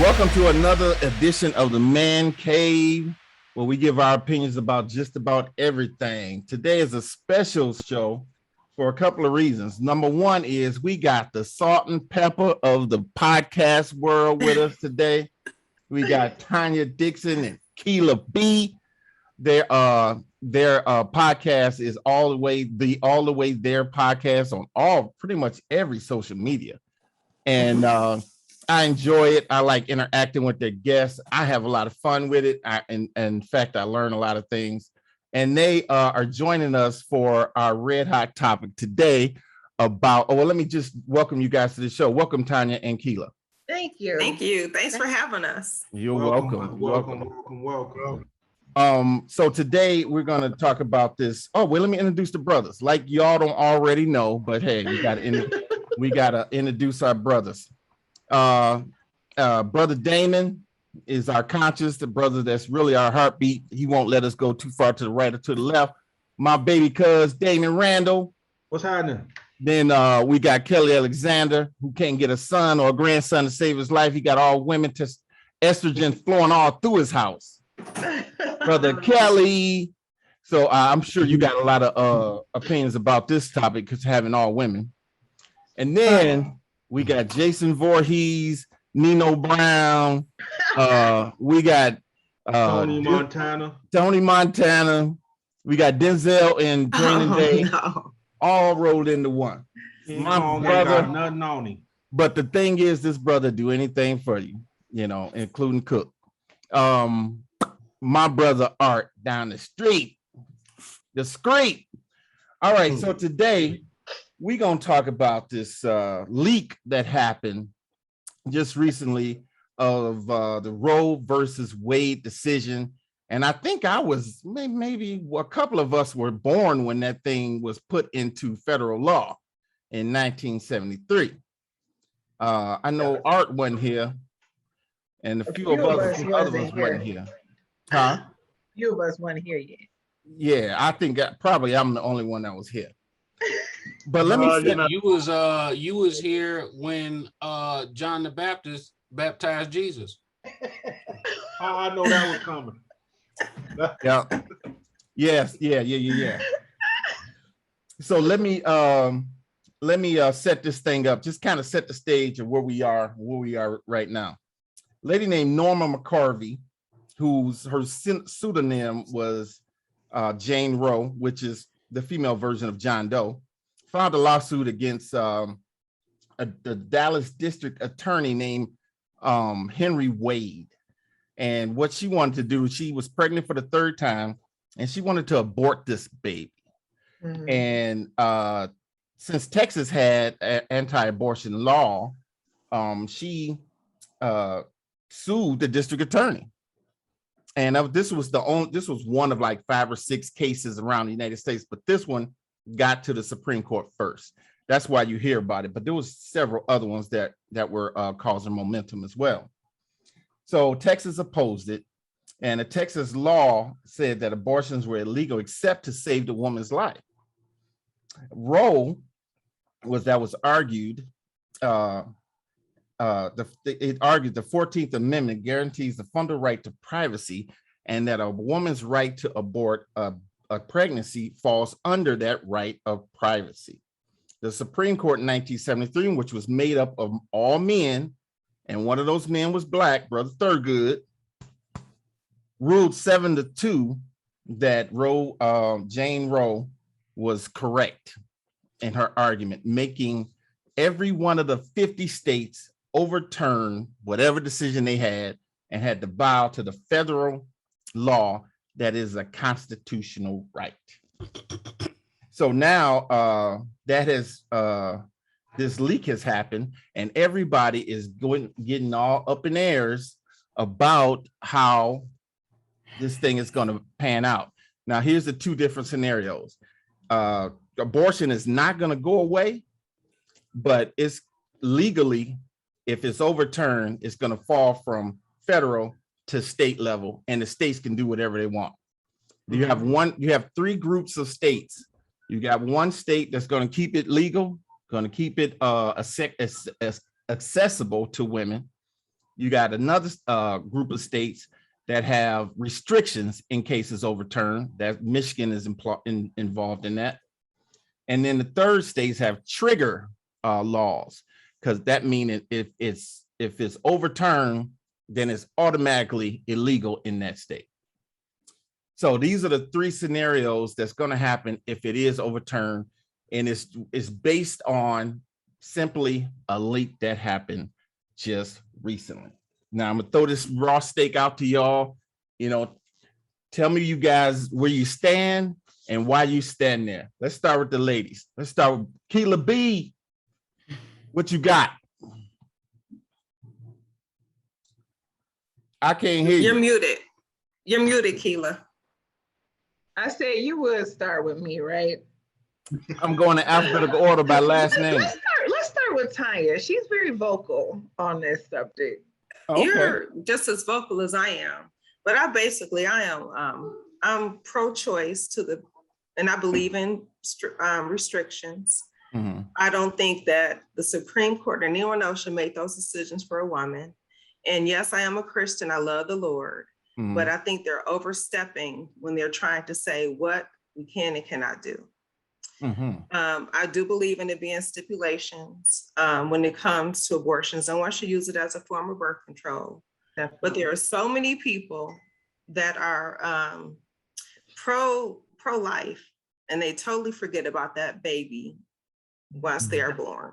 Welcome to another edition of the Man Cave, where we give our opinions about just about everything. Today is a special show for a couple of reasons. Number one is we got the salt and pepper of the podcast world with us today. We got Tanya Dixon and Keela B. Their podcast is all the way their podcast on pretty much every social media. And I enjoy it. I like interacting with their guests. I have a lot of fun with it. And in fact, I learn a lot of things. And they are joining us for our red hot topic today about, let me just welcome you guys to the show. Welcome, Tanya and Keela. Thank you. Thank you. Thanks for having us. You're welcome. So today we're going to talk about this. Let me introduce the brothers. Like y'all don't already know, but hey, we gotta introduce our brothers. Brother Damon is our conscience, the brother that's really our heartbeat. He won't let us go too far to the right or to the left. My baby cuz Damon Randall. What's happening? Then we got Kelly Alexander, who can't get a son or a grandson to save his life. He got all women to estrogen flowing all through his house. Brother Kelly. So I'm sure you got a lot of opinions about this topic because having all women. And then we got Jason Voorhees, Nino Brown. We got Tony Montana. We got Denzel and Training Day, all rolled into one. My brother, got nothing on him. But the thing is, this brother do anything for you, including cook. My brother Art down the street, discreet. All right, so today we're going to talk about this leak that happened just recently of the Roe versus Wade decision. And I think I was maybe a couple of us were born when that thing was put into federal law in 1973. I know Art wasn't here, and a few of us wasn't here. Huh? Few of us weren't here yet. Yeah, I think probably I'm the only one that was here. But let me say, you was here when John the Baptist baptized Jesus. I know that was coming. Yeah. Yes. Yeah. So let me set this thing up. Just kind of set the stage of where we are right now. Lady named Norma McCarvey, her pseudonym was Jane Roe, which is the female version of John Doe, filed a lawsuit against the Dallas district attorney named Henry Wade. And what she wanted to do, she was pregnant for the third time, and she wanted to abort this baby. Mm-hmm. And since Texas had anti-abortion law, she sued the district attorney. And this was one of like 5 or 6 cases around the United States, but this one got to the Supreme Court first. That's why you hear about it. But there was several other ones that were causing momentum as well. So Texas opposed it, and the Texas law said that abortions were illegal except to save the woman's life. Roe was argued. It argued the 14th Amendment guarantees the fundamental right to privacy, and that a woman's right to abort a pregnancy falls under that right of privacy. The Supreme Court in 1973, which was made up of all men, and one of those men was Black, Brother Thurgood, ruled 7-2 that Jane Roe was correct in her argument, making every one of the 50 states overturn whatever decision they had and had to bow to the federal law that is a constitutional right. So now this leak has happened, and everybody is getting all up in airs about how this thing is going to pan out. Now, here's the 2 different scenarios. Abortion is not going to go away, but it's legally, if it's overturned, it's going to fall from federal to state level, and the states can do whatever they want. You have 3 groups of states. You got one state that's going to keep it legal, going to keep it accessible to women. You got another group of states that have restrictions in cases overturned. That Michigan is involved in that. And then the third states have trigger laws, because that means if it's overturned, then it's automatically illegal in that state. So these are the three scenarios that's going to happen if it is overturned, and it's based on simply a leak that happened just recently. Now I'm gonna throw this raw steak out to y'all. Tell me, you guys, where you stand and why you stand there. Let's start with the ladies. Let's start with Keela B. What you got? I can't hear you. You're muted, Keela. I said you would start with me, right? I'm going in alphabetical order by last name. Let's start with Tanya. She's very vocal on this subject. Okay. You're just as vocal as I am, but I'm pro-choice and I believe in restrictions. Mm-hmm. I don't think that the Supreme Court or anyone else should make those decisions for a woman. And yes, I am a Christian. I love the Lord, but I think they're overstepping when they're trying to say what we can and cannot do. I do believe in it being stipulations when it comes to abortions. No one should use it as a form of birth control. Definitely. But there are so many people that are pro-life, and they totally forget about that baby once they are born.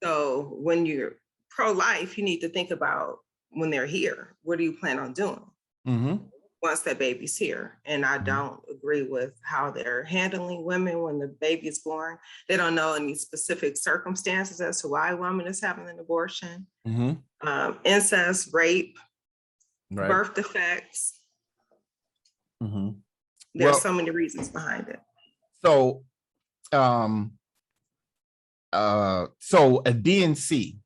So when you're pro-life, you need to think about when they're here. What do you plan on doing once that baby's here? And I don't agree with how they're handling women when the baby is born. They don't know any specific circumstances as to why a woman is having an abortion. Incest, rape, birth defects. There's so many reasons behind it. So, so a DNC,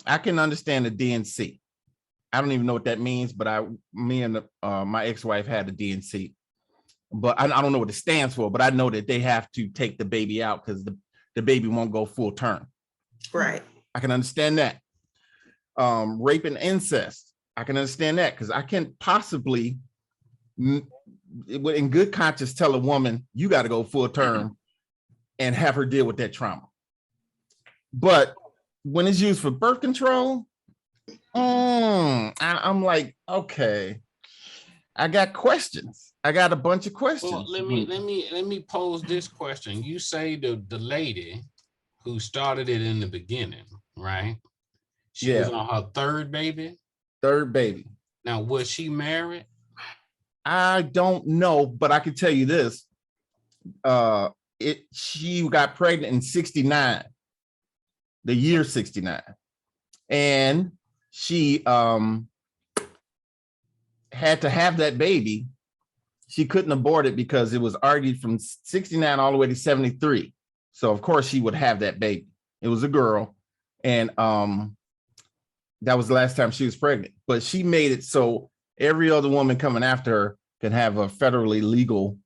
I can understand a DNC. I don't even know what that means, but me and my ex-wife had a DNC, but I don't know what it stands for, but I know that they have to take the baby out because the baby won't go full term. Right. I can understand that. Rape and incest, I can understand that, because I can't possibly, in good conscience, tell a woman, you got to go full term and have her deal with that trauma. But when it's used for birth control, I'm like, okay, I got questions. I got a bunch of questions. Well, let me pose this question. You say the lady who started it in the beginning, right? She was on her third baby. Third baby. Now, was she married? I don't know, but I can tell you this. She got pregnant in 69, the year 69. And she had to have that baby. She couldn't abort it because it was argued from 69 all the way to 73. So of course she would have that baby. It was a girl. And that was the last time she was pregnant. But she made it so every other woman coming after her can have a federally legal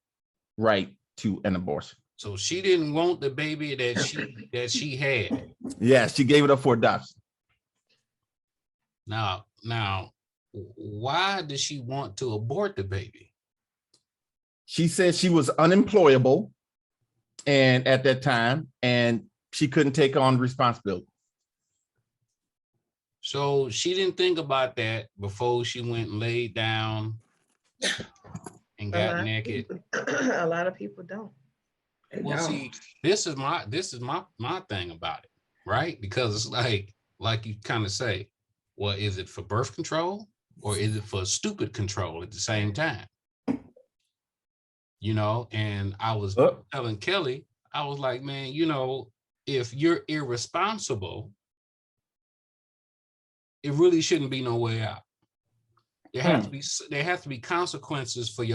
right to an abortion. So she didn't want the baby that she had. Yeah, she gave it up for adoption. Now, why did she want to abort the baby? She said she was unemployable and at that time, and she couldn't take on responsibility. So she didn't think about that before she went and laid down and got naked. A lot of people don't. Well, see, this is my thing about it, right? Because it's like you kind of say, well, is it for birth control or is it for stupid control at the same time? And I was telling Kelly, I was like, man, if you're irresponsible, it really shouldn't be no way out. There has to be consequences for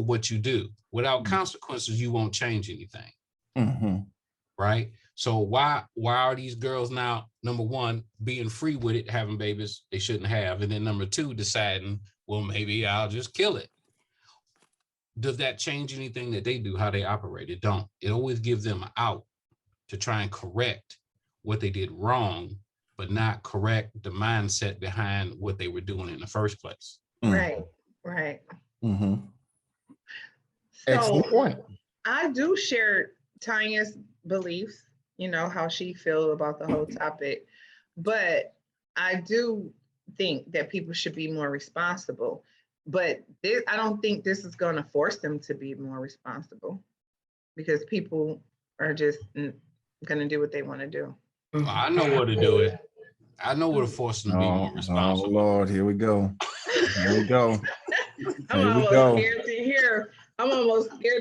what you do. Without consequences, you won't change anything. Right? So why are these girls now, number one, being free with it, having babies they shouldn't have, and then number two, deciding, well, maybe I'll just kill it. Does that change anything that they do, how they operate? It don't. It always gives them an out to try and correct what they did wrong but not correct the mindset behind what they were doing in the first place. Right. Mm-hmm. So Excellent point. I do share Tanya's beliefs, how she feels about the whole topic, but I do think that people should be more responsible. But I don't think this is going to force them to be more responsible, because people are just going to do what they want to do. Well, I know what to do it. I know what to force them to be more responsible. Oh Lord, here we go. Here we go. I'm almost scared to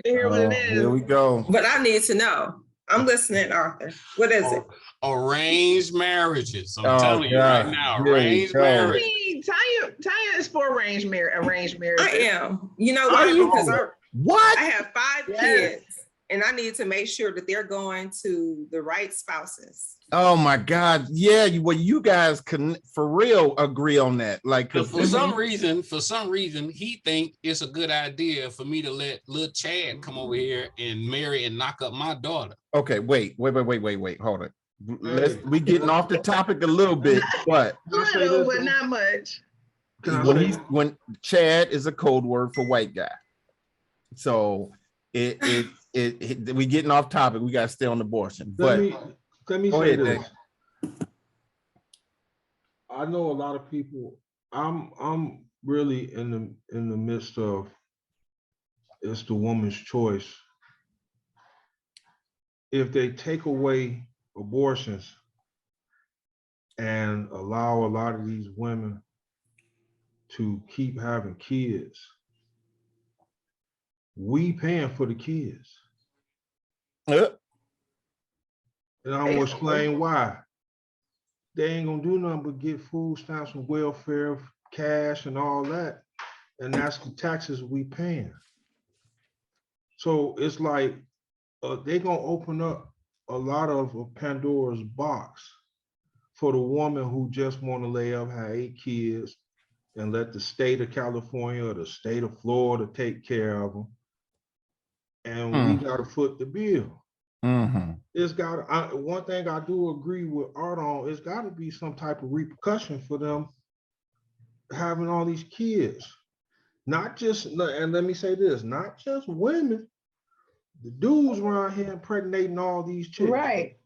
hear. What it is. Here we go. But I need to know. I'm listening, Arthur. What is it? Arranged marriages. I'm telling you right now, arranged marriage. Tanya is for arranged marriage. I am. You know why? Because I have 5 kids, and I need to make sure that they're going to the right spouses. Oh my God. Yeah, you guys can for real agree on that. Like for some reason, he think it's a good idea for me to let little Chad come over here and marry and knock up my daughter. Okay, wait. Hold it. We getting off the topic a little bit, but not much. When Chad is a code word for white guy. So we getting off topic. We gotta stay on abortion. Let me say this. I know a lot of people. I'm really in the midst of it's the woman's choice. If they take away abortions and allow a lot of these women to keep having kids, we paying for the kids. Yep. And I'm gonna explain why. They ain't gonna do nothing but get food stamps and welfare, cash and all that. And that's the taxes we paying. So it's like they gonna open up a lot of Pandora's box for the woman who just wanna lay up, have 8 kids and let the state of California or the state of Florida take care of them. And we gotta foot the bill. Mm-hmm. It's got one thing I do agree with Art on. It's got to be some type of repercussion for them having all these kids. Not just, and let me say this, not just women. The dudes around here impregnating all these chicks. Right.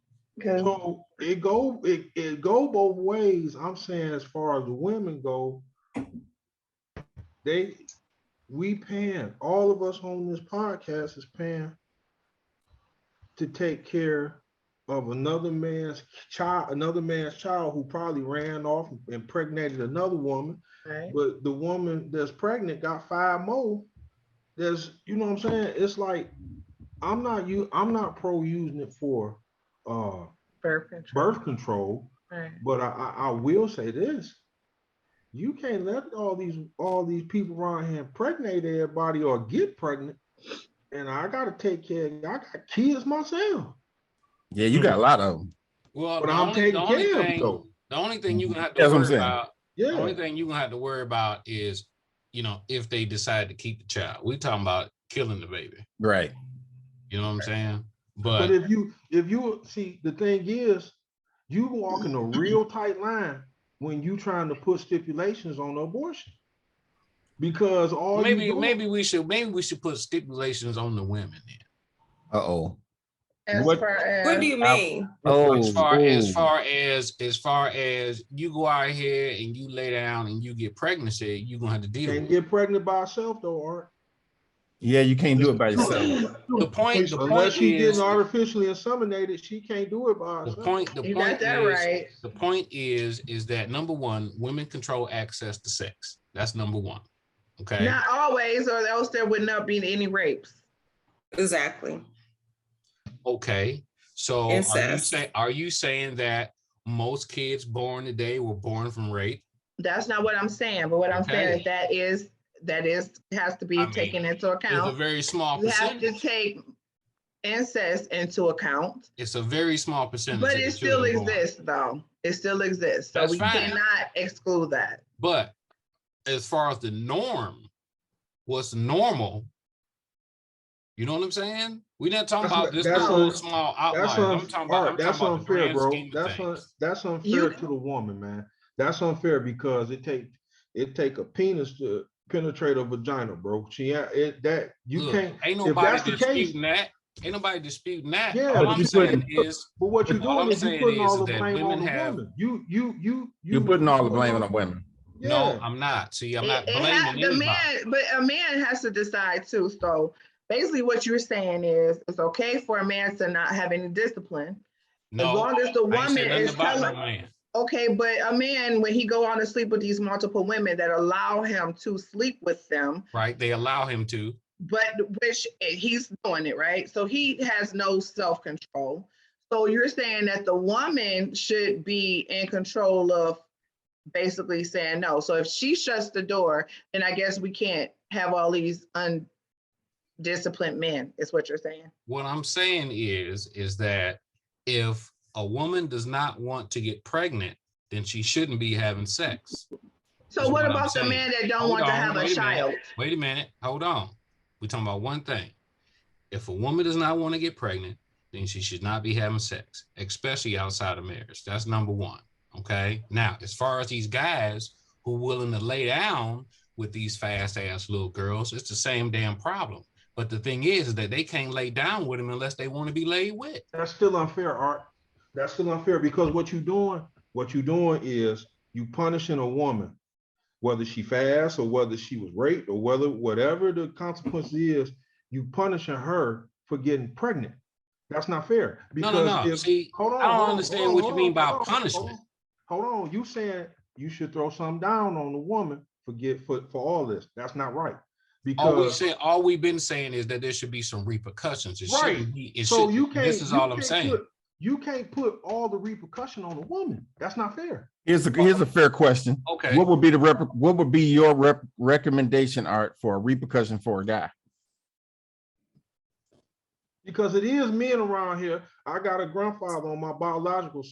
So it go both ways. I'm saying as far as the women go, we paying, all of us on this podcast is paying to take care of another man's child who probably ran off and impregnated another woman. Right. But the woman that's pregnant got 5 more. There's, you know what I'm saying? It's like, I'm not pro using it for birth control. Right. But I will say this. You can't let all these people around here impregnate everybody or get pregnant. And I gotta take care. I got kids myself. Yeah, you got a lot of them. Well, but I'm taking care of them. Though. The only thing you're gonna have to worry about. Yeah. The only thing you're gonna have to worry about is, if they decide to keep the child. We're talking about killing the baby. Right. You know what I'm saying? But if you see, the thing is, you walking a real tight line when you trying to put stipulations on abortion. Because maybe we should put stipulations on the women then. Uh-oh. What do you mean? As far as you go out here and you lay down and you get pregnancy, you're gonna have to deal with it. Can't get pregnant by herself though, Art. Yeah, you can't do it by yourself. Unless she's getting artificially inseminated, she can't do it by herself. The point is that number one, women control access to sex. That's number one. Okay. Not always, or else there would not be any rapes. Exactly. Okay. So are you saying that most kids born today were born from rape? That's not what I'm saying. But what I'm saying is that has to be taken into account. It's a very small percentage. You have to take incest into account. It's a very small percentage. But it still exists, though. It still exists. So we cannot exclude that. But as far as the norm, what's normal You know what I'm saying? We're not talking That's about this that's little un- small That's outlier. I'm talking about that's the unfair, grand bro. scheme of things. That's unfair You to the woman, man. That's unfair because it take a penis to penetrate a vagina, bro. That you Look, can't. ain't If nobody that's the case, disputing that. Ain't nobody disputing that. yeah. All But I'm you saying putting is, But what you're all doing I'm is you're saying putting all is the that blame women on the have. woman. you're putting all the putting blame all on the women. No, Yeah. I'm not. See, I'm it, not it has blaming the anybody. man, but a man has to decide too. So basically, what you're saying is it's okay for a man to not have any discipline as No, long as the I ain't said woman nothing is about no telling. man. Okay, but a man, when he go on to sleep with these multiple women that allow him to sleep with them, Right? They allow him to. but which he's doing it, right? So he has no self-control. So you're saying that the woman should be in control of basically saying no. So if she shuts the door, then I guess we can't have all these undisciplined men, is what you're saying. What I'm saying is that if a woman does not want to get pregnant, then she shouldn't be having sex. So Is what what I'm about the saying. man that don't Hold want to on, have a wait a child? minute. Wait a minute. Hold on. We're talking about one thing. If a woman does not want to get pregnant, then she should not be having sex, especially outside of marriage. That's number one. Okay. Now, as far as these guys who are willing to lay down with these fast ass little girls, it's the same damn problem. But the thing is that they can't lay down with them unless they want to be laid with. That's still unfair, Art. That's still unfair because what you're doing is you punishing a woman, whether she fast or whether she was raped or whatever the consequence is, you punishing her for getting pregnant. That's not fair. Because No. if See, hold on, I don't hold on, understand hold on, what you hold mean on, by hold on, punishment. Hold on. You saying you should throw something down on the woman for all this. That's not right. Because All we've been saying is that there should be some repercussions. It right. shouldn't be. So you can't. This is all I'm saying. You can't put all the repercussion on the woman. That's not fair. Here's a fair question. Okay. What would be your recommendation, Art, for a repercussion for a guy? Because it is men around here. I got a grandfather on my biological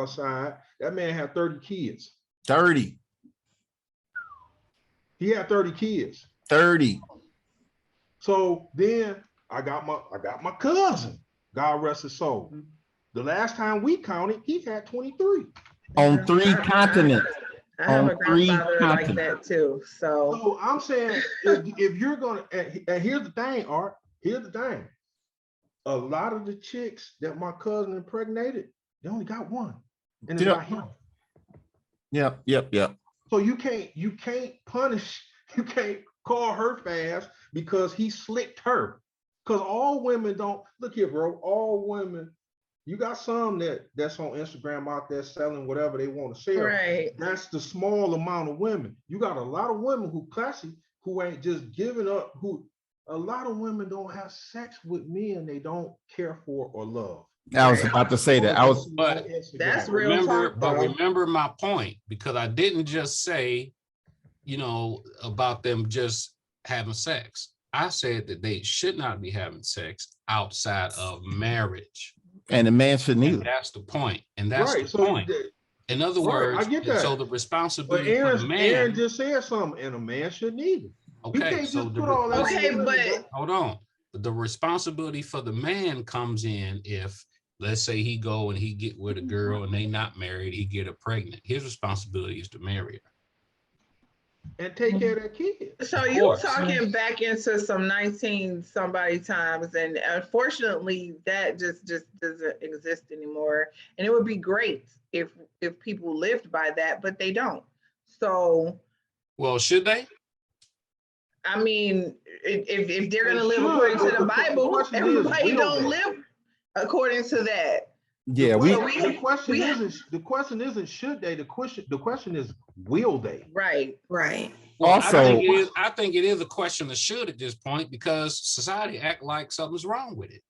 side. That man had 30 kids. 30. He had 30 kids. 30. So then I got my cousin. God rest his soul. The last time we counted, he had 23. On 3 continents. I have On a 3 grandfather like continents. that too. So So I'm saying if you're gonna, and here's the thing, Art. Here's the thing. A lot of the chicks that my cousin impregnated, they only got one, and it's Yep. not him. Yep. So you can't punish, you can't call her fast because he slicked her. Because all women don't look here, bro. All women, you got some that's on Instagram out there selling whatever they want to sell. right. That's the small amount of women. You got a lot of women who classy, who ain't just giving up, a lot of women don't have sex with men they don't care for or love. I was about to say that. But That's real talk, though. remember my point, because I didn't just say, about them just having sex. I said that they should not be having sex outside of marriage. And the man shouldn't either. That's the point. And that's right. the point. In other words, I get that. so the But responsibility for the man. Aaron just said something, and a man shouldn't either. Okay, so hold on. The responsibility for the man comes in if, let's say, he go and he get with a girl and they not married, he get her pregnant. His responsibility is to marry her and take care of that kid. So you're talking back into some 19 somebody times, and unfortunately that just doesn't exist anymore. And it would be great if people lived by that, but they don't. So well, should they? I mean, if they're gonna live according to the Bible, everybody don't live according to that. Yeah, the question isn't should they. The question is will they? Right. Well, also, I think it is a question of should at this point, because society act like something's wrong with it.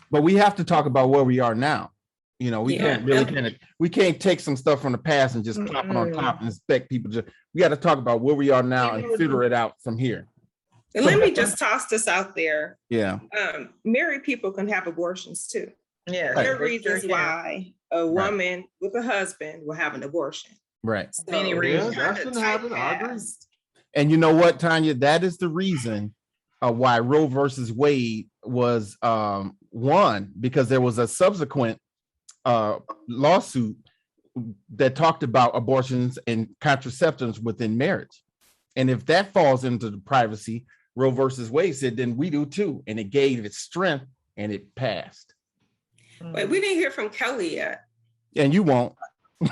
But we have to talk about where we are now. We can't take some stuff from the past and just plop it on top and expect people to. We got to talk about where we are now and figure it out from here. And let me just toss this out there. Yeah. Married people can have abortions too. Yeah. There are reasons why a woman with a husband will have an abortion. Right. So Many reasons. That's gonna happen. I agree. And you know what, Tanya? That is the reason why Roe versus Wade was won because there was a subsequent lawsuit that talked about abortions and contraceptives within marriage. And if that falls into the privacy, Roe versus Wade said, then we do too. And it gave it strength and it passed. Wait, we didn't hear from Kelly yet. And you won't.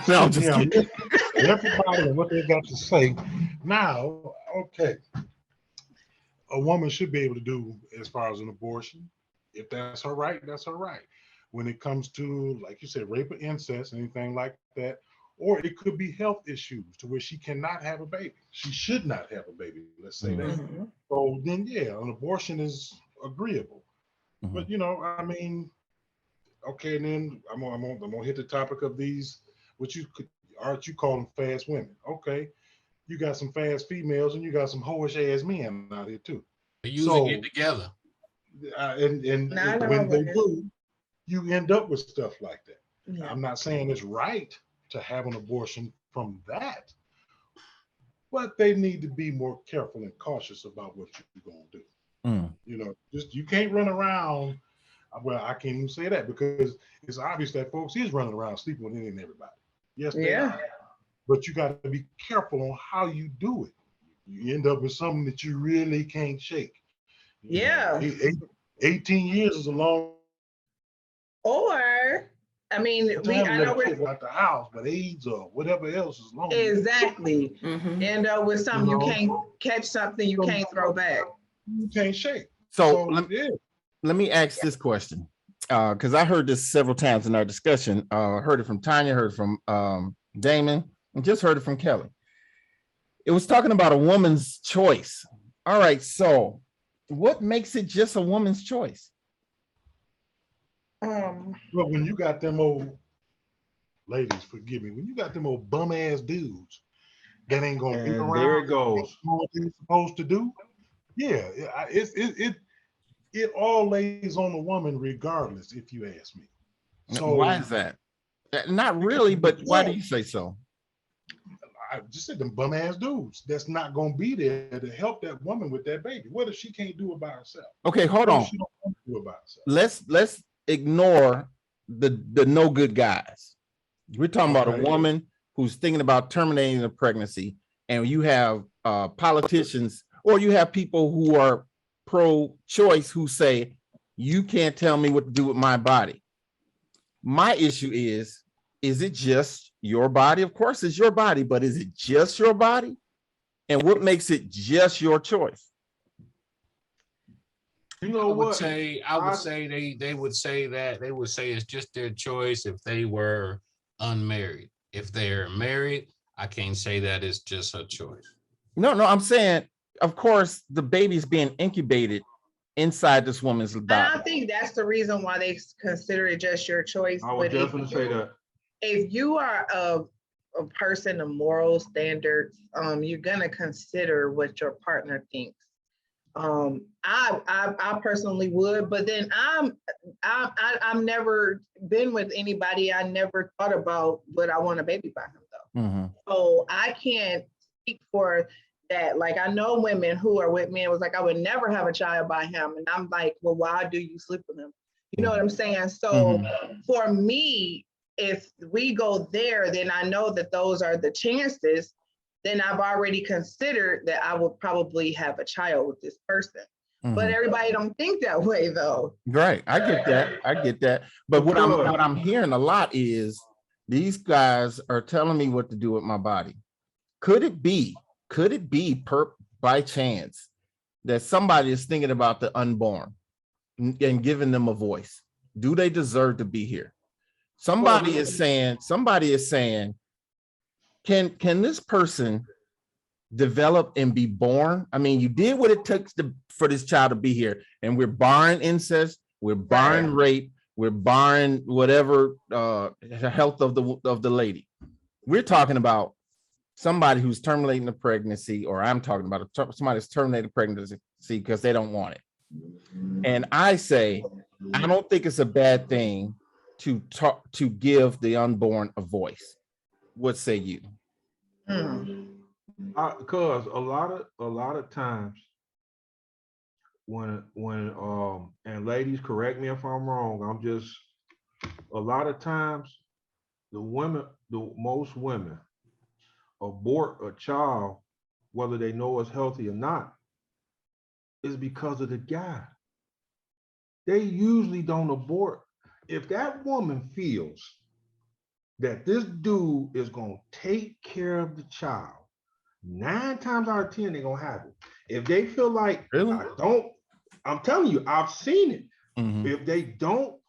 No, I'm just kidding. Everybody and what they got to say. Now, okay. A woman should be able to do as far as an abortion. If that's her right, that's her right. When it comes to, like you said, rape or incest, anything like that, or it could be health issues to where she cannot have a baby. She should not have a baby, let's say that. So then, yeah, an abortion is agreeable. But, you know, I mean, okay, and then I'm gonna hit the topic of these, what you call them fast women. Okay, you got some fast females and you got some hoish ass men out here too. They usually get together. And when they do, you end up with stuff like that. Yeah. I'm not saying it's right to have an abortion from that, but they need to be more careful and cautious about what you're gonna do. You know, just you can't run around. Well, I can't even say that because it's obvious that folks is running around sleeping with any and everybody. Yes, they are. But you got to be careful on how you do it. You end up with something that you really can't shake. You know, 18 years is a long. Or, I mean, I know we're out the house, but AIDS or whatever else is long. Exactly. End up with something you can't catch, something you can't throw back. You can't shake. So let me ask this question, because I heard this several times in our discussion. Heard it from Tanya, heard it from Damon, and just heard it from Kelly. It was talking about a woman's choice. All right, so what makes it just a woman's choice? Well, when you got them old ladies, forgive me, when you got them old bum ass dudes that ain't gonna be around, there it goes. What they're supposed to do. Yeah, it all lays on the woman regardless, if you ask me. So why is that? Not really, but why do you say so? I just said them bum ass dudes that's not gonna be there to help that woman with that baby. What if she can't do it by herself? Okay, hold on. She don't want to do it by herself. Let's ignore the no good guys. We're talking about a woman who's thinking about terminating a pregnancy, and you have politicians or you have people who are pro-choice who say you can't tell me what to do with my body. My issue is it just your body? Of course it's your body, but is it just your body? And what makes it just your choice? You know what? I would say they would say it's just their choice if they were unmarried. If they're married, I can't say that it's just her choice. No, I'm saying, of course, the baby's being incubated inside this woman's body. And I think that's the reason why they consider it just your choice. I was just going to say that. If you are a person of moral standards, you're gonna consider what your partner thinks. I personally would, but then I've never been with anybody. I never thought about would I want a baby by him though. So I can't speak for that. Like I know women who are with me and was like, I would never have a child by him, and I'm like, well, why do you sleep with him? You know what I'm saying? So for me, if we go there, then I know that those are the chances. Then I've already considered that I would probably have a child with this person. But everybody don't think that way though. Right. I get that. But what I'm hearing a lot is these guys are telling me what to do with my body. Could it be by chance that somebody is thinking about the unborn and giving them a voice? Do they deserve to be here? Somebody is saying, can this person develop and be born? I mean, you did what it took for this child to be here, and we're barring incest, we're barring rape, we're barring whatever health of the lady. We're talking about somebody who's terminating a pregnancy, or I'm talking about somebody who's terminating pregnancy because they don't want it. And I say, I don't think it's a bad thing to give the unborn a voice. What say you? Because a lot of times and ladies, correct me if I'm wrong. I'm just a lot of times most women abort a child, whether they know it's healthy or not, is because of the guy. They usually don't abort. If that woman feels that this dude is gonna take care of the child, 9 times out of 10, they're gonna have it. If they feel like Really? I'm telling you, I've seen it. Mhm. If they don't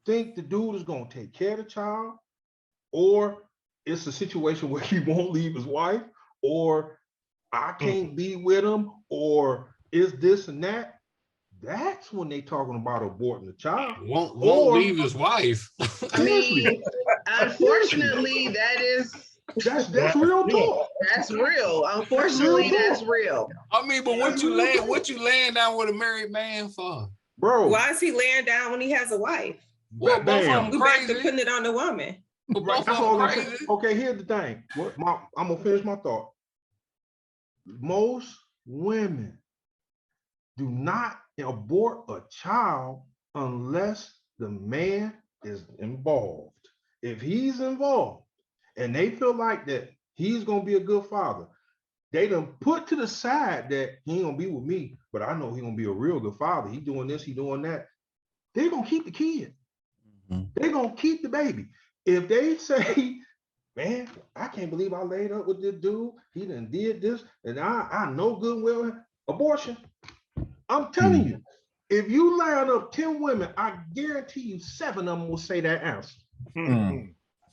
think the dude is gonna take care of the child, or it's a situation where he won't leave his wife, or I can't be with him, or is this and that, that's when they talking about aborting the child. Won't Or leave his wife. I mean, unfortunately, that's real talk. that's real. Unfortunately, that's real. I mean, but what you laying down with a married man for? Bro, Why is he laying down when he has a wife? Well, both of bam. them We back to crazy. putting it on the woman. But Right, both that's of all them I'm saying. crazy. Okay, here's the thing. I'm gonna finish my thought. Most women do not abort a child unless the man is involved. If he's involved and they feel like that he's gonna be a good father, they done put to the side that he ain't gonna be with me, but I know he's gonna be a real good father. He doing this, he doing that. They're gonna keep the kid. They're gonna keep the baby. If they say, man, I can't believe I laid up with this dude, he done did this, and I know good well abortion. I'm telling you, if you line up 10 women, I guarantee you 7 of them will say that answer.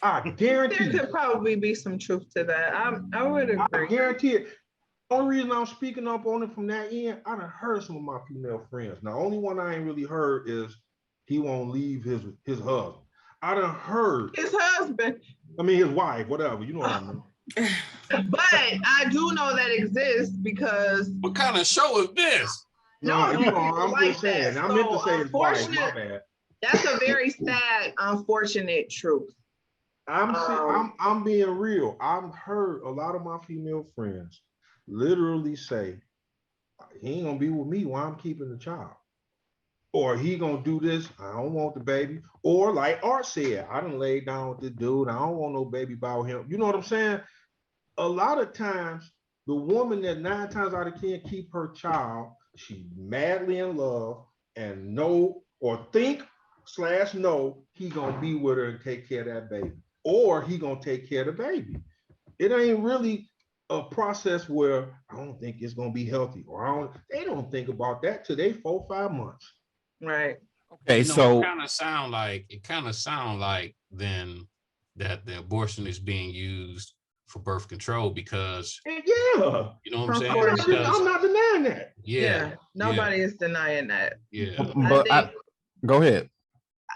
I guarantee There you. could probably be some truth to that. I would I agree. guarantee it. The only reason I'm speaking up on it from that end, I done heard some of my female friends. Now, only one I ain't really heard is he won't leave his husband. I done heard His husband. I mean his wife, whatever, you know what I mean. But I do know that exists because What kind of show is this? No, you know, I'm like just saying. that. I meant to So, say his wife, my unfortunate- bad. That's a very sad, unfortunate truth. I'm being real. I've heard a lot of my female friends literally say, he ain't gonna be with me while I'm keeping the child. Or he gonna do this, I don't want the baby. Or like Art said, I done laid down with this dude, I don't want no baby by him. You know what I'm saying? A lot of times, the woman that 9 times out of 10 keep her child, she madly in love and know or think / know he gonna be with her and take care of that baby. Or he gonna take care of the baby. It ain't really a process where I don't think it's gonna be healthy, or they don't think about that till they 4-5 months. Right. Okay, so it kind of sound like then that the abortion is being used for birth control because Yeah, you know what I'm saying? Of course. Because, I'm not denying that. yeah, Nobody is denying that. yeah. but go ahead.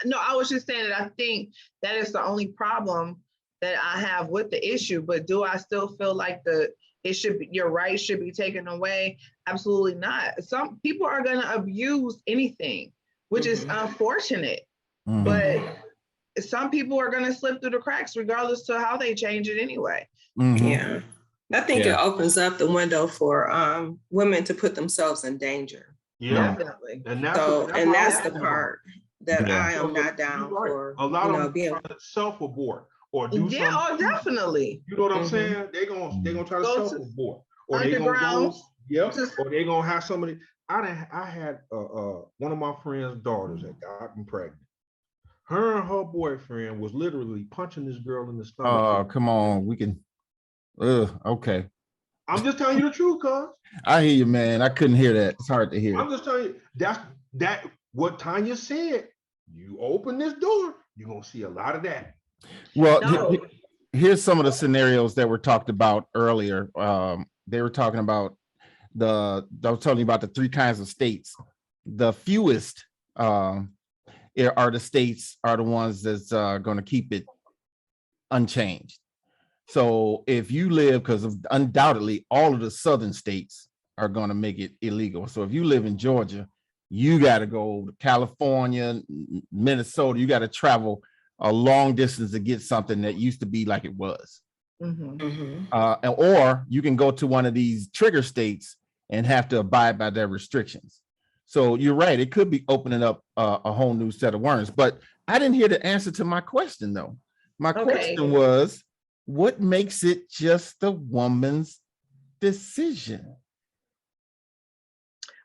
No, I was just saying that I think that is the only problem that I have with the issue. But do I still feel like your rights should be taken away? Absolutely not. Some people are going to abuse anything, which is unfortunate. But some people are going to slip through the cracks regardless to how they change it anyway. Yeah. I think it opens up the window for women to put themselves in danger. Yeah, Definitely. and that's the part that I am not down for. A lot of them self-abort or do something. Oh, definitely. You know what I'm saying? They're gonna try to self-abort, or they gonna go, or they gonna have somebody. I had one of my friend's daughters that got pregnant. Her and her boyfriend was literally punching this girl in the stomach. Oh, come on, we can. Okay. I'm just telling you the truth, cuz. I hear you, man. I couldn't hear that. It's hard to hear. I'm just telling you that what Tanya said. You open this door, you're gonna see a lot of that. Well, here's some of the scenarios that were talked about earlier. They were talking about I was telling you about the 3 kinds of states. The fewest are the states are the ones that's going to keep it unchanged. So if you live, because undoubtedly all of the southern states are going to make it illegal. So if you live in Georgia, you got to go to California, Minnesota. You got to travel a long distance to get something that used to be like it was. Or you can go to one of these trigger states and have to abide by their restrictions. So you're right. It could be opening up a whole new set of worms. But I didn't hear the answer to my question, though. My question was, what makes it just the woman's decision?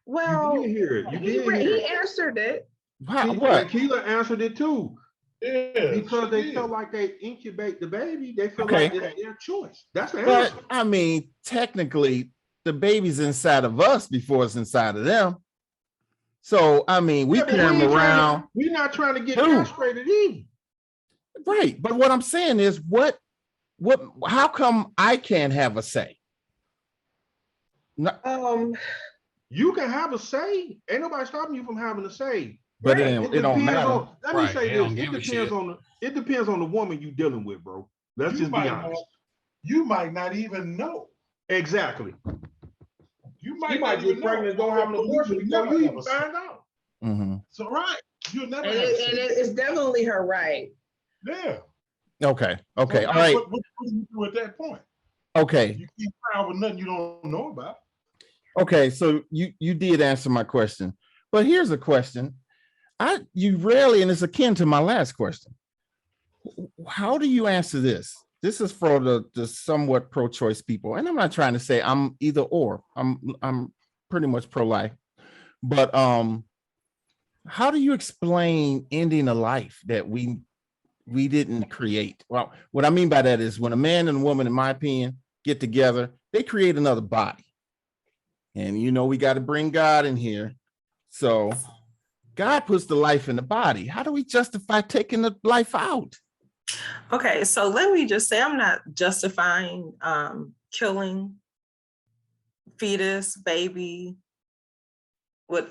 Well, you did hear it. You did hear he it. answered it. What? Keela answered it too. Yeah, Because they feel like they incubate the baby, they feel like it's their choice. That's the answer. But I mean, technically, the baby's inside of us before it's inside of them. So I mean, we carry them around. We're not trying to get castrated either. Right. But what I'm saying is, how come I can't have a say? No, you can have a say. Ain't nobody stopping you from having a say. But it don't matter. Let me say this. It depends on the woman you dealing with, bro. Let's just be honest. You might not even know. Exactly. You might get pregnant and go have an abortion before you even find out. Mm-hmm. So right. You'll never and it's definitely her right. Yeah. Okay. So all right. What do you do at that point? Okay. You keep crying with nothing you don't know about. Okay, so you did answer my question, but here's a question. You rarely, and it's akin to my last question. How do you answer this? This is for the somewhat pro-choice people, and I'm not trying to say I'm either or. I'm pretty much pro-life, but how do you explain ending a life that we didn't create? Well, what I mean by that is when a man and a woman, in my opinion, get together, they create another body. And, we got to bring God in here. So God puts the life in the body. How do we justify taking the life out? Okay, so let me just say, I'm not justifying killing fetus, baby,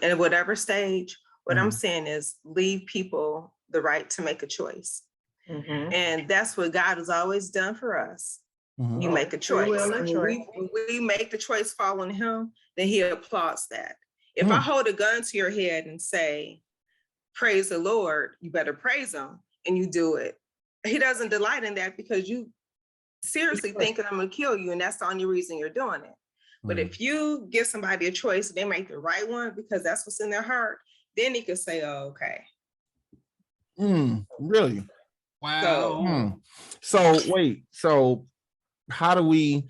in whatever stage. What I'm saying is leave people the right to make a choice. Mm-hmm. And that's what God has always done for us. Mm-hmm. You make a choice. When we make the choice following him, then he applauds that. If I hold a gun to your head and say, praise the Lord, you better praise him, and you do it, he doesn't delight in that because you seriously thinking I'm going to kill you, and that's the only reason you're doing it. But if you give somebody a choice, they make the right one because that's what's in their heart, then he could say, oh, okay. Really? Wow. So wait, so how do we,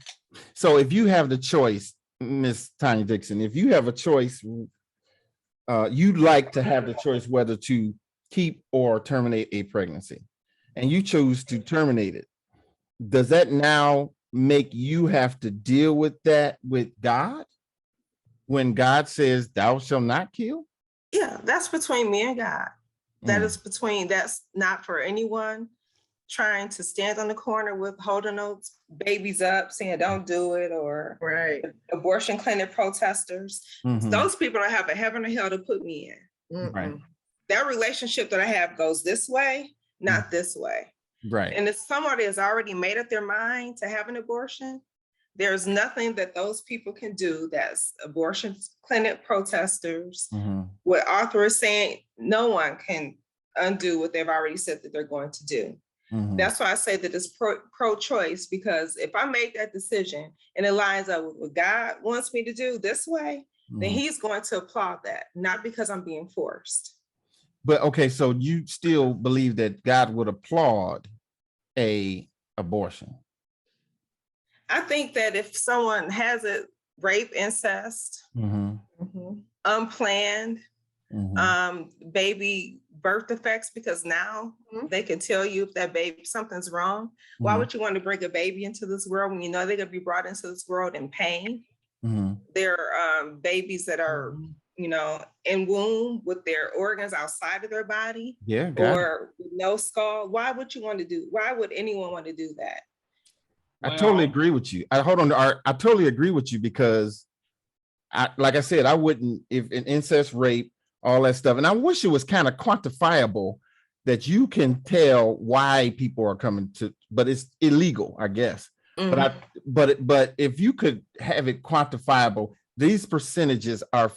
so if you have the choice, Miss Tanya Dixon, if you have a choice, you'd like to have the choice whether to keep or terminate a pregnancy, and you choose to terminate it, does that now make you have to deal with that with God when God says thou shalt not kill? Yeah, that's between me and God. That's not for anyone trying to stand on the corner with holding those babies up saying don't do it, or abortion clinic protesters. Those people don't have a heaven or hell to put me in. Right. That relationship that I have goes this way, not this way. Right. And if somebody has already made up their mind to have an abortion, there's nothing that those people can do. That's abortion clinic protesters. What Arthur is saying, no one can undo what they've already said that they're going to do. That's why I say that it's pro-choice, because if I make that decision and it lines up with what God wants me to do this way, then he's going to applaud that, not because I'm being forced. But okay, so you still believe that God would applaud a abortion? I think that if someone has a rape, incest, unplanned, baby birth defects, because now they can tell you if that baby, something's wrong. Why would you want to bring a baby into this world when you know they're going to be brought into this world in pain? There are babies that are, in womb with their organs outside of their body, or with no skull. Why would anyone want to do that? I totally agree with you. I totally agree with you, because like I said, I wouldn't, if an incest, rape, all that stuff. And I wish it was kind of quantifiable that you can tell why people are coming to, but it's illegal, I guess. But if you could have it quantifiable, these percentages are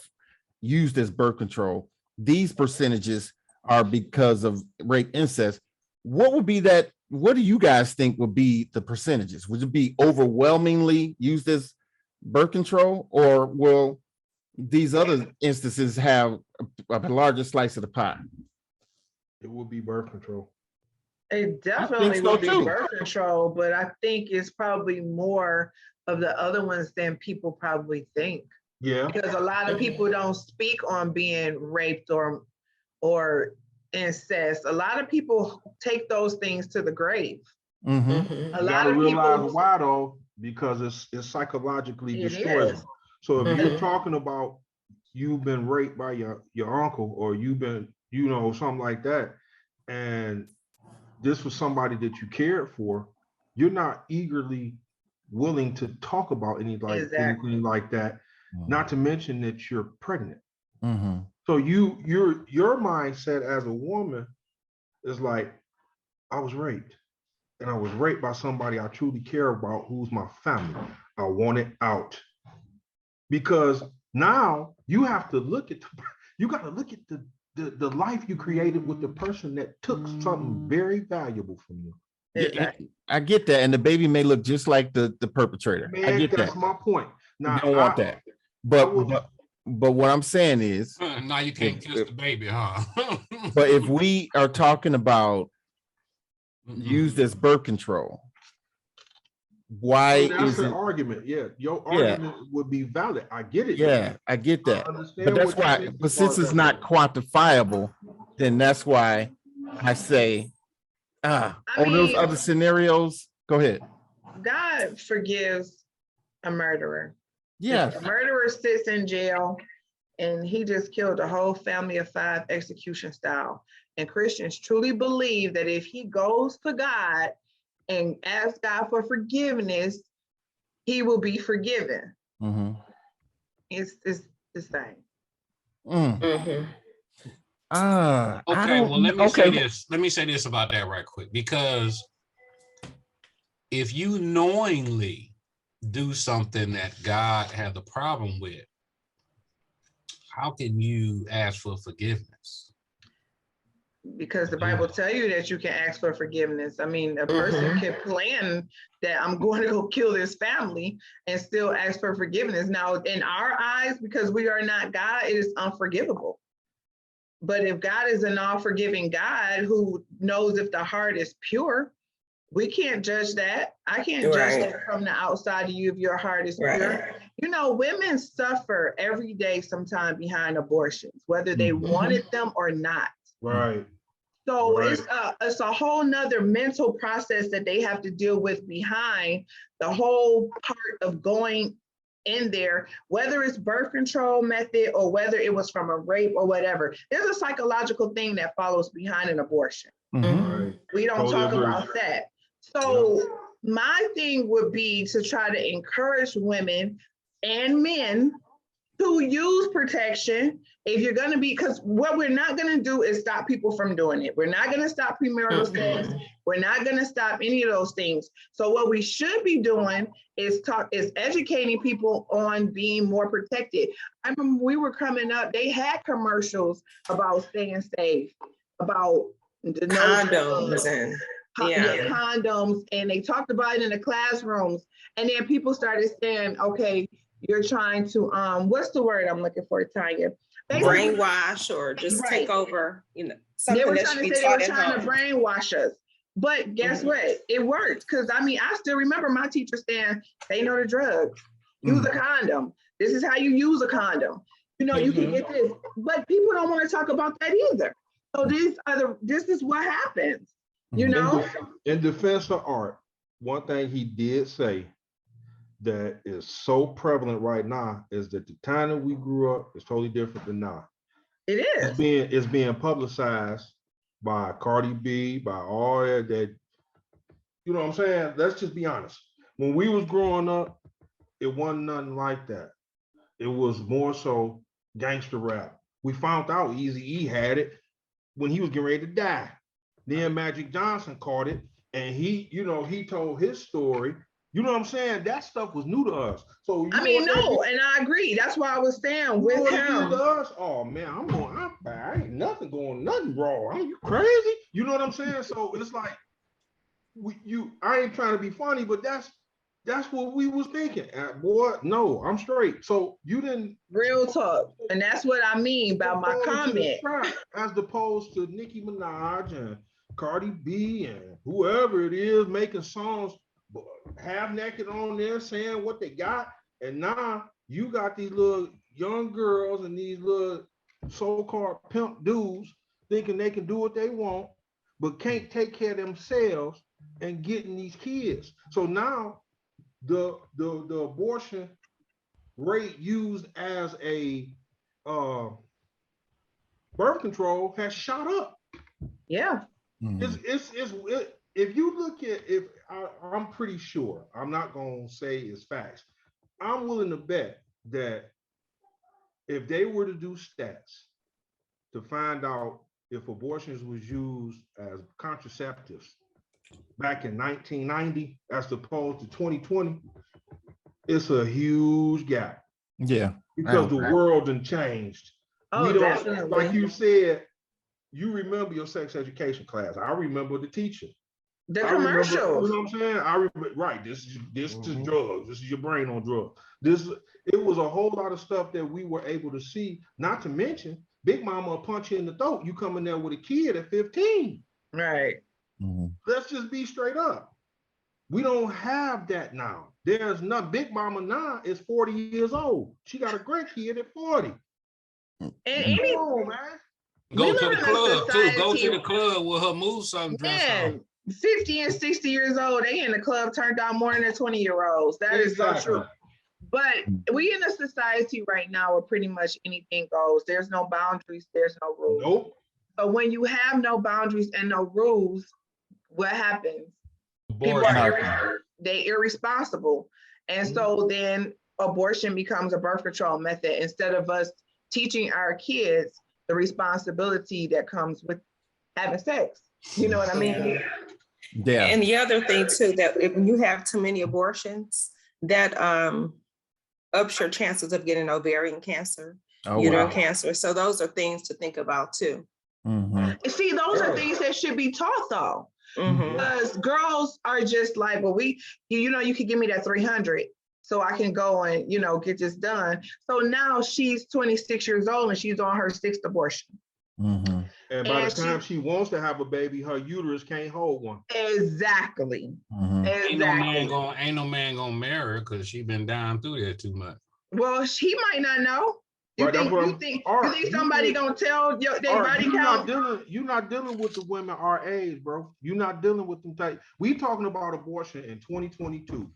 used as birth control. These percentages are because of rape, incest. What would be that? What do you guys think would be the percentages? Would it be overwhelmingly used as birth control, or will, these other instances have a larger slice of the pie? It would be birth control. It definitely so would be too. birth control, but I think it's probably more of the other ones than people probably think. Yeah. Because a lot of people don't speak on being raped or incest. A lot of people take those things to the grave. Mm-hmm. A You lot gotta of realize people. why though, because it's psychologically It destroying. is. So if you're talking about you've been raped by your uncle, or you've been, something like that, and this was somebody that you cared for, you're not eagerly willing to talk about anything like that. Not to mention that you're pregnant. Mm-hmm. So your mindset as a woman is like, I was raped. And I was raped by somebody I truly care about, who's my family. I want it out. Because now you have to look at the life you created with the person that took something very valuable from you. Yeah, I get that. And the baby may look just like the perpetrator. Man, I get that's that. my point. Now, You don't want that. But what I'm saying is, now you can't kiss the baby, huh? but if we are talking about used as birth control, why that's is an it argument? Yeah, your argument would be valid. I get it. Yeah, I get that. But that's what why, but since it's not quantifiable, then that's why I say, those other scenarios, go ahead. God forgives a murderer. Yes. If a murderer sits in jail and he just killed a whole family of 5 execution style. And Christians truly believe that if he goes to God and asks God for forgiveness, he will be forgiven. Mm-hmm. It's the same. Okay, well, let me say this. Let me say this about that right quick, because if you knowingly do something that God had the problem with, how can you ask for forgiveness? Because the Bible tells you that you can ask for forgiveness. I mean, a person can plan that I'm going to go kill this family and still ask for forgiveness. Now, in our eyes, because we are not God, it is unforgivable. But if God is an all-forgiving God who knows if the heart is pure, we can't judge that. I can't judge that from the outside of you if your heart is pure. Women suffer every day sometime behind abortions, whether they wanted them or not. Right. So it's a whole nother mental process that they have to deal with behind the whole part of going in there, whether it's birth control method or whether it was from a rape or whatever. There's a psychological thing that follows behind an abortion. Right. We don't talk about that. So my thing would be to try to encourage women and men to use protection. If you're going to be, because what we're not going to do is stop people from doing it. We're not going to stop premarital sex. We're not going to stop any of those things. So what we should be doing is educating people on being more protected. I remember we were coming up, they had commercials about staying safe, about the condoms and condoms, and they talked about it in the classrooms. And then people started saying, okay, you're trying to what's the word I'm looking for, Tanya? Brainwash or just take over, they were trying to say they were trying to brainwash us. But guess what? It worked. Because I still remember my teacher saying, they know the drugs. Use a condom. This is how you use a condom. You can get this. But people don't want to talk about that either. So this is what happens. In defense of Art, one thing he did say that is so prevalent right now is that the time that we grew up is totally different than now. It is. It's being publicized by Cardi B, by all that. You know what I'm saying? Let's just be honest. When we was growing up, it wasn't nothing like that. It was more so gangster rap. We found out Eazy-E had it when he was getting ready to die. Then Magic Johnson caught it, and he told his story. You know what I'm saying? That stuff was new to us. So and I agree. That's why I was saying with him. To us, oh man, I ain't nothing wrong. Are you crazy? You know what I'm saying? So it's like I ain't trying to be funny, but that's That's what we was thinking. Boy, no, I'm straight. So you didn't Real talk. And that's what I mean about my comment. As opposed to Nicki Minaj and Cardi B and whoever it is making songs half naked on there saying what they got. And now you got these little young girls and these little so-called pimp dudes thinking they can do what they want, but can't take care of themselves and getting these kids. So now the abortion rate used as a birth control has shot up. Yeah. If you look at, I'm pretty sure, I'm not gonna say it's facts. I'm willing to bet that if they were to do stats to find out if abortions was used as contraceptives back in 1990 as opposed to 2020, it's a huge gap. Yeah. Because the world done changed. Oh, definitely. Like you said, you remember your sex education class. I remember the teacher. The commercials. You know what I'm saying? I remember, right. This is drugs. This is your brain on drugs. It was a whole lot of stuff that we were able to see, not to mention Big Mama will punch you in the throat. You come in there with a kid at 15. Right. Let's just be straight up. We don't have that now. There's not. Big Mama now is 40 years old. She got a grandkid at 40. And any man. Go to the club too. Go to the club with her move something dressed on. 50 and 60 years old, they in the club turned out more than 20-year-olds. That is so true. But we in a society right now where pretty much anything goes. There's no boundaries, there's no rules. Nope. So when you have no boundaries and no rules, what happens? People are they irresponsible. And so then abortion becomes a birth control method instead of us teaching our kids the responsibility that comes with having sex. You know what I mean? Yeah. And the other thing too, that if you have too many abortions, that ups your chances of getting ovarian cancer, uterine cancer. So those are things to think about too. See, those are things that should be taught though. Because girls are just like, well, you could give me that 300 so I can go and, get this done. So now she's 26 years old and she's on her 6th abortion. And by the time she wants to have a baby, her uterus can't hold one. Exactly. Ain't no man gonna marry her because she been down through that too much. Well, she might not know. You think somebody gonna tell their body count? You're not dealing with the women our age, bro. You're not dealing with them. We talking about abortion in 2022.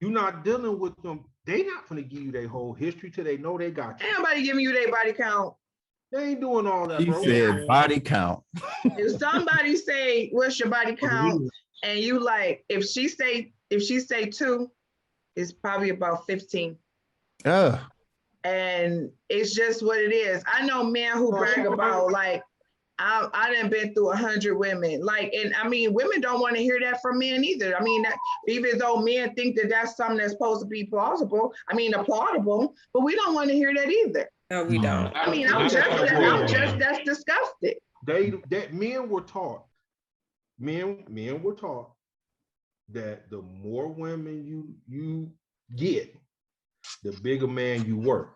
You're not dealing with them. They not gonna give you their whole history till they know they got you. Ain't nobody giving you their body count. They ain't doing all that, bro. He said body count. If somebody say, what's your body count? And you like, if she say 2, it's probably about 15. And it's just what it is. I know men who brag about like, I done been through 100 women. Like, and I mean, women don't want to hear that from men either. I mean, even though men think that that's something that's supposed to be plausible, applaudable, but we don't want to hear that either. No, we don't. I mean, I'm just that's disgusting. Men were taught that the more women you get, the bigger man you were.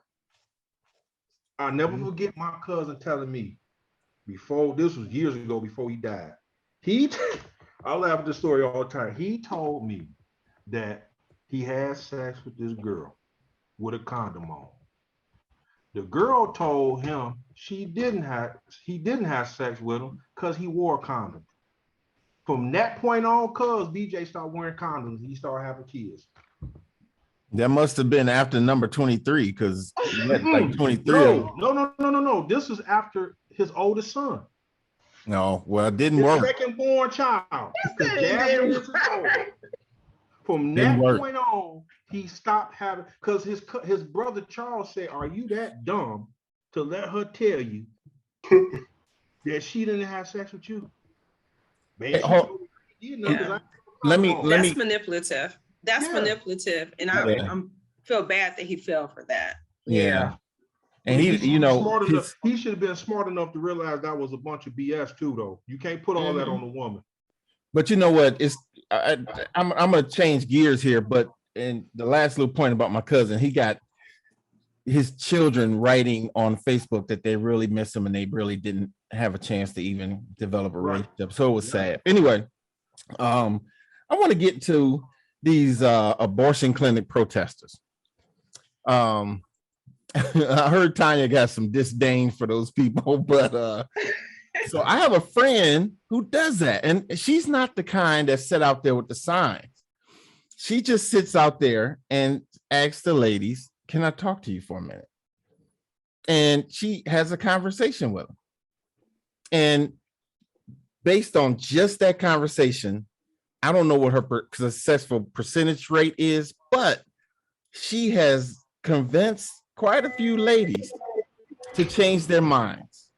I'll never forget my cousin telling me before, this was years ago before he died. I laugh at this story all the time. He told me that he had sex with this girl with a condom on. The girl told him he didn't have sex with him because he wore a condom. From that point on, cuz BJ started wearing condoms and he started having kids. That must have been after number 23, because like 23. No. This was after his oldest son. No, well, it didn't work. Second born child. From that point on, he stopped having, because his brother Charles said, "Are you that dumb to let her tell you that she didn't have sex with you?" Man, that's manipulative. That's manipulative, and I feel bad that he fell for that. Yeah. And he should have been smart enough to realize that was a bunch of BS too, though. You can't put all that on the woman. But you know what? I'm gonna change gears here, but and the last little point about my cousin, he got his children writing on Facebook that they really miss him and they really didn't have a chance to even develop a relationship. So it was sad. Anyway, I want to get to these abortion clinic protesters. I heard Tanya got some disdain for those people, but so I have a friend who does that, and she's not the kind that sit out there with the signs. She just sits out there and asks the ladies, "Can I talk to you for a minute?" And she has a conversation with them. And based on just that conversation, I don't know what her successful percentage rate is, but she has convinced quite a few ladies to change their minds.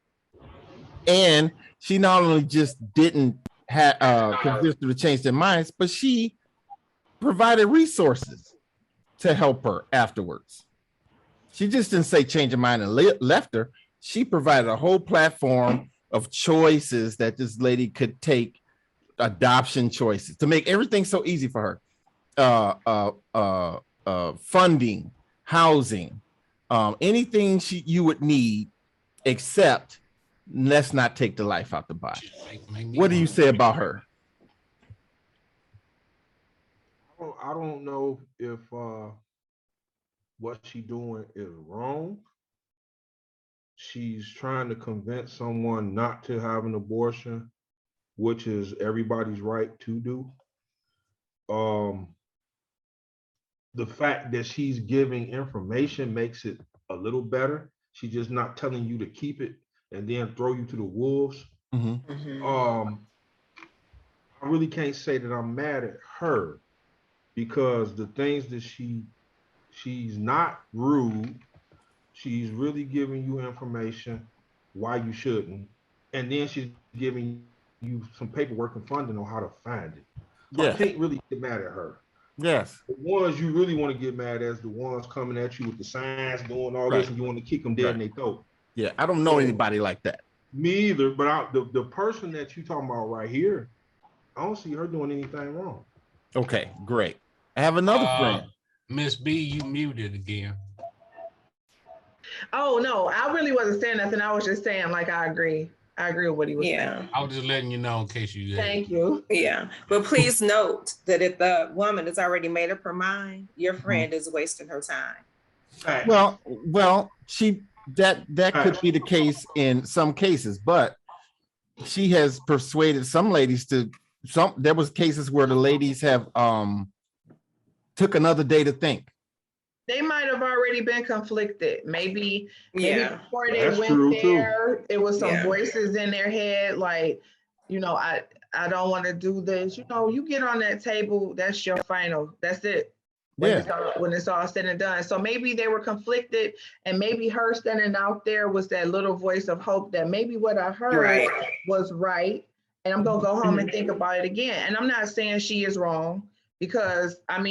And she not only just didn't convince them to change their minds, but she provided resources to help her afterwards. She just didn't say change your mind and left her. She provided a whole platform of choices that this lady could take, adoption choices, to make everything so easy for her. Funding, housing, anything you would need, except let's not take the life out the body. What do you say about her? I don't know if what she's doing is wrong. She's trying to convince someone not to have an abortion, which is everybody's right to do. The fact that she's giving information makes it a little better. She's just not telling you to keep it and then throw you to the wolves. I really can't say that I'm mad at her, because the things that she's not rude. She's really giving you information why you shouldn't, and then she's giving you some paperwork and funding on how to find it. So I can't really get mad at her. Yes. The ones you really want to get mad at is the ones coming at you with the signs, doing all this, and you want to kick them dead in their throat. Yeah, I don't know anybody like that. Me either, but the person that you talking about right here, I don't see her doing anything wrong. Okay, great. I have another friend. Miss B, you muted again. Oh no, I really wasn't saying nothing. I was just saying, like, I agree with what he was saying. I was just letting you know in case you did. Thank you. Yeah, but please note that if the woman has already made up her mind, your friend is wasting her time. Well, that could be the case in some cases, but she has persuaded some ladies to there was cases where the ladies have took another day to think. They might have already been conflicted. Maybe before they That's went there, it was some voices in their head, like, I don't want to do this. You get on that table, that's your final. That's it. When it's all said and done. So maybe they were conflicted, and maybe her standing out there was that little voice of hope that maybe what I heard was right, and I'm gonna go home and think about it again. And I'm not saying she is wrong, because I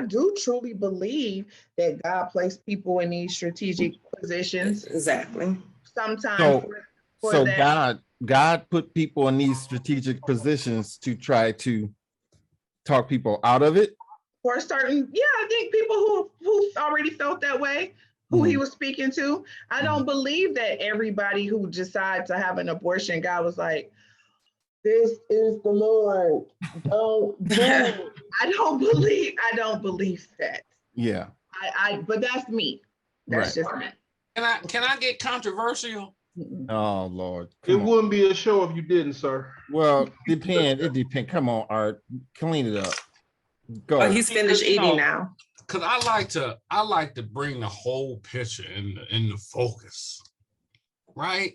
do truly believe that God placed people in these strategic positions. Exactly. Sometimes God put people in these strategic positions to try to talk people out of it. For certain, I think people who already felt that way, who he was speaking to. I don't believe that everybody who decides to have an abortion, God was like, "This is the Lord. Don't do it." I don't believe that. Yeah. But that's me. That's just me. Can I get controversial? Oh Lord. It wouldn't be a show if you didn't, sir. Well, it depends. Come on, Art. Clean it up. Go. Oh, he's finished eating now. Because I like to bring the whole picture in the focus. Right?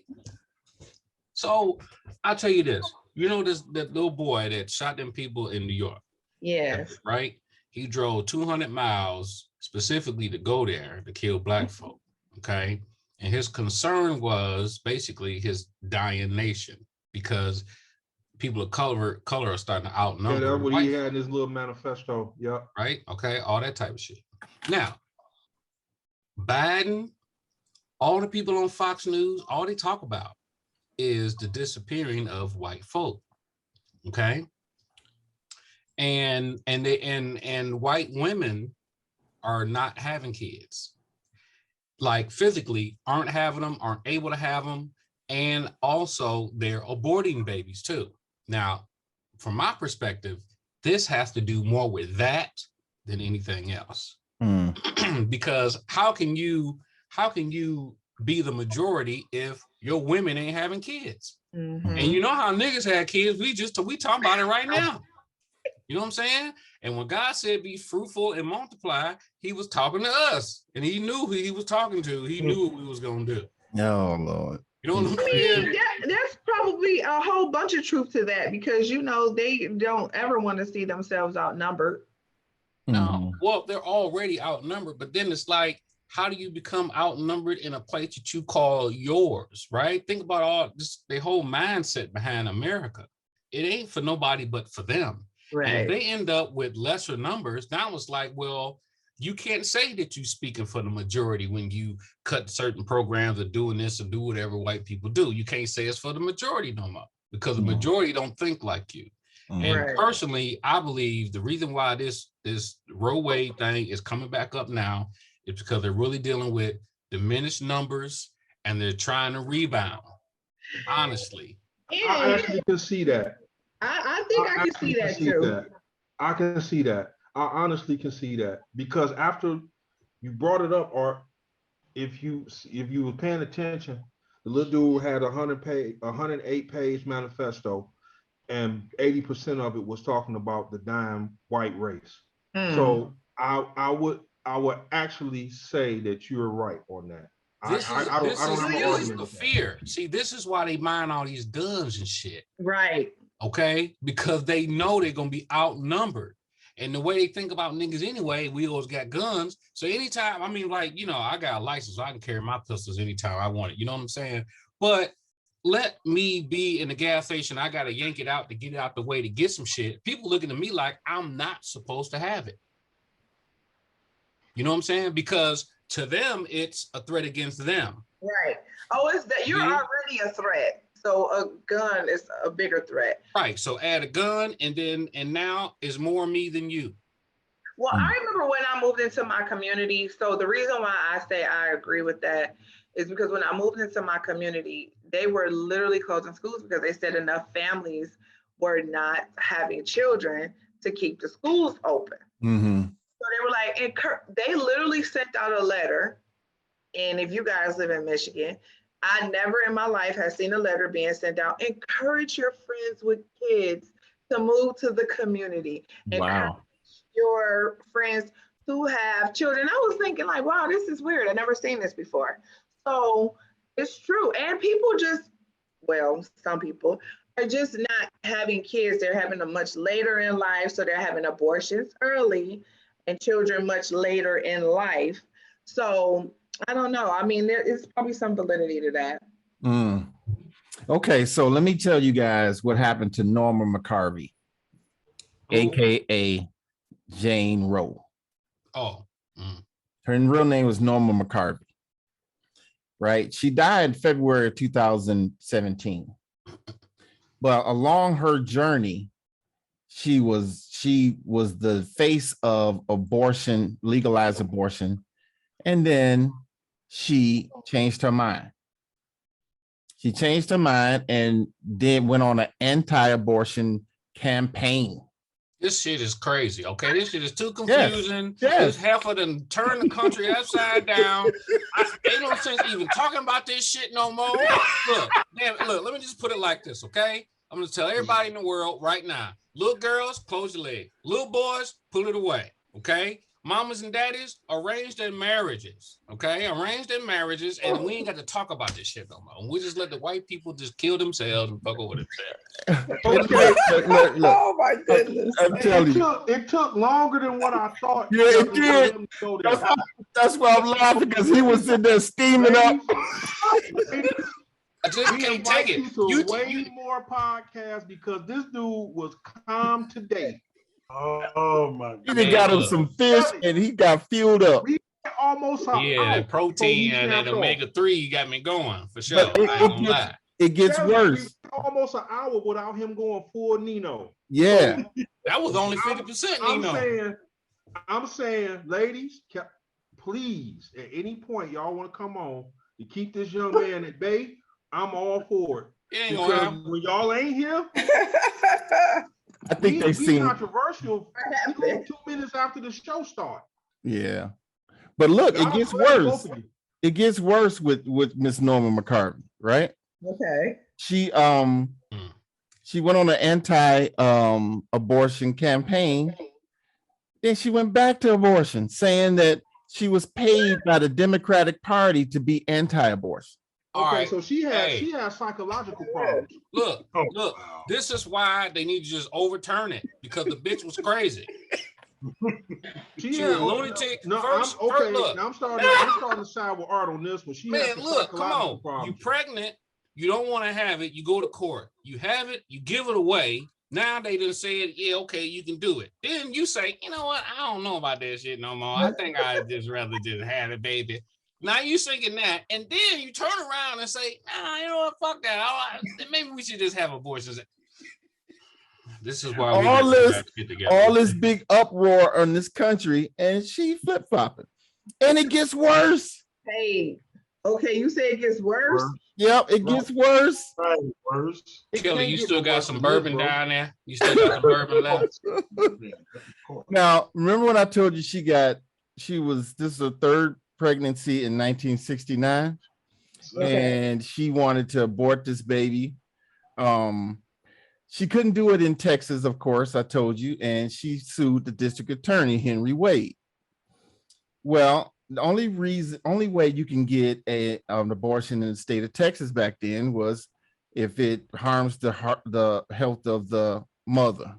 So I'll tell you this. That little boy that shot them people in New York. Yes. Right? He drove 200 miles specifically to go there to kill Black folk. Okay. And his concern was basically his dying nation, because people of color are starting to outnumber. Yeah, that's what he had in his little manifesto. Yeah. Right? Okay. All that type of shit. Now, Biden, all the people on Fox News, all they talk about is the disappearing of white folk. Okay. and white women are not having kids, like physically aren't having them, aren't able to have them, and also they're aborting babies too. Now, from my perspective, this has to do more with that than anything else. Because how can you be the majority if your women ain't having kids? And you know how niggas had kids, we talking about it right now. You know what I'm saying? And when God said be fruitful and multiply, he was talking to us, and he knew who he was talking to. He knew what we was gonna do. Oh Lord. You know what I'm saying? There's probably a whole bunch of truth to that, because you know they don't ever want to see themselves outnumbered. No, well, they're already outnumbered, but then it's like, how do you become outnumbered in a place that you call yours, right? Think about all this, the whole mindset behind America. It ain't for nobody but for them. Right. And if they end up with lesser numbers, now it's like, well, you can't say that you're speaking for the majority when you cut certain programs or doing this or do whatever white people do. You can't say it's for the majority no more, because the majority don't think like you. And personally, I believe the reason why this Roe Wade thing is coming back up now is because they're really dealing with diminished numbers and they're trying to rebound. Honestly, I actually can see that. I think I can see that too. I can see that. I honestly can see that, because after you brought it up, or if you were paying attention, the little dude had 108-page manifesto, and 80% of it was talking about the dying white race. So I would actually say that you're right on that. This is the fear. See, this is why they buying all these guns and shit. Right. Okay, because they know they're gonna be outnumbered. And the way they think about niggas anyway, we always got guns. So anytime, I mean, like, you know, I got a license, so I can carry my pistols anytime I want it. You know what I'm saying? But let me be in the gas station. I got to yank it out to get it out the way to get some shit. People looking at me like I'm not supposed to have it. You know what I'm saying? Because to them, it's a threat against them. Right. Oh, it's that you're already a threat. So a gun is a bigger threat. Right. So add a gun, and now is more me than you. Well, I remember when I moved into my community. So the reason why I say I agree with that is because when I moved into my community, they were literally closing schools because they said enough families were not having children to keep the schools open. So they were like, they literally sent out a letter. And if you guys live in Michigan, I never in my life have seen a letter being sent out. Encourage your friends with kids to move to the community. Encourage your friends who have children. I was thinking like, wow, this is weird. I've never seen this before. So it's true. And people some people are just not having kids. They're having them much later in life. So they're having abortions early and children much later in life. So I don't know. I mean, there is probably some validity to that. Okay, so let me tell you guys what happened to Norma McCarvey, aka Jane Roe. Her real name was Norma McCarvey, right? She died in February of 2017. But along her journey, she was the face of abortion, legalized abortion, and then she changed her mind. She changed her mind and then went on an anti-abortion campaign. This shit is crazy, okay? This shit is too confusing. This heifer done turn the country upside down. Ain't no sense even talking about this shit no more. Look, let me just put it like this, okay? I'm gonna tell everybody in the world right now, little girls, close your leg. Little boys, pull it away, okay? Mamas and daddies, arrange their marriages, okay? Arrange their marriages, and we ain't got to talk about this shit no more. We just let the white people just kill themselves and fuck over themselves. Okay, look. Oh my goodness! I'm telling you, it took longer than what I thought. Yeah, it did. That's why I'm laughing, because he was sitting there steaming up. I just can't take it. You way more podcasts because this dude was calm today. Oh my God. He got him some fish and he got fueled up. We almost that protein and that omega-3 got me going for sure. I ain't gonna lie. It gets worse. Almost an hour without him going full Nino. Yeah. So, That was only 50%, Nino. I'm saying, ladies, please, at any point y'all want to come on to keep this young man at bay, I'm all for it. Because when y'all ain't here, I think they seem controversial 2 minutes after the show starts. Yeah, but look, it gets worse. It gets worse with Miss Norma McCartney, right? Okay. She went on an anti-abortion campaign. Then she went back to abortion, saying that she was paid by the Democratic Party to be anti-abortion. Okay, so she has psychological problems. Look, this is why they need to just overturn it, because the bitch was crazy. She was a lunatic. Now I'm starting to side with Art on this one. Come on. Problems. You pregnant, you don't want to have it, you go to court. You have it, you give it away. Now they done said, yeah, okay, you can do it. Then you say, you know what? I don't know about that shit no more. I think I'd just rather just have it, baby. Now you thinking that, and then you turn around and say, nah, you know what? Fuck that. Maybe we should just have abortions. This is why all this big uproar in this country, and she flip-flopping. And it gets worse. Hey, okay, you say it gets worse? Yep, it gets worse. Worse. Kelly, you still got some bourbon down there? You still got some bourbon left? Now, remember when I told you this is her third pregnancy in 1969, and she wanted to abort this baby. She couldn't do it in Texas, of course, I told you, and she sued the district attorney, Henry Wade. Well, the only way you can get an abortion in the state of Texas back then was if it harms the health of the mother.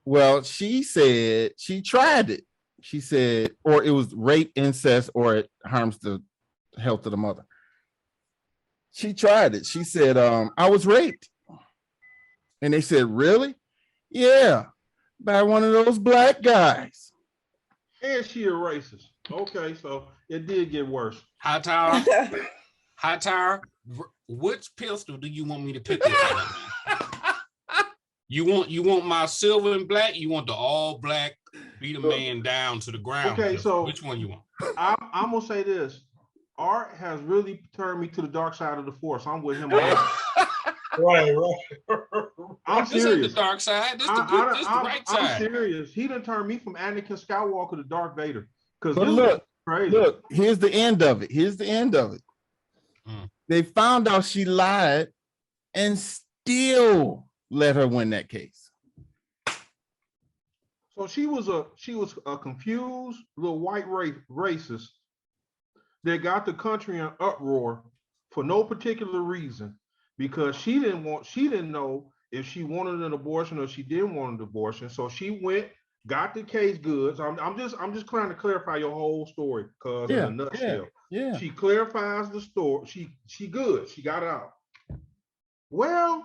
Well, she said she tried it. She said, or it was rape, incest, or it harms the health of the mother. She tried it. She said, I was raped. And they said, really? Yeah, by one of those black guys. And she a racist. Okay, so it did get worse. High Tower, which pistol do you want me to pick up? You want my silver and black? You want the all black, beat a man down to the ground? Okay, so which one you want? I'm gonna say this. Art has really turned me to the dark side of the force. I'm with him. Right. I'm serious. This ain't the dark side. This the right side. I'm serious. He done turned me from Anakin Skywalker to Darth Vader. But look, here's the end of it. They found out she lied and still let her win that case. So she was a confused little white racist that got the country in uproar for no particular reason, because she didn't know if she wanted an abortion or she didn't want an abortion. So she went, got the case goods. I'm just trying to clarify your whole story, because in a nutshell. Yeah. She clarifies the story. She good. She got it out. Well,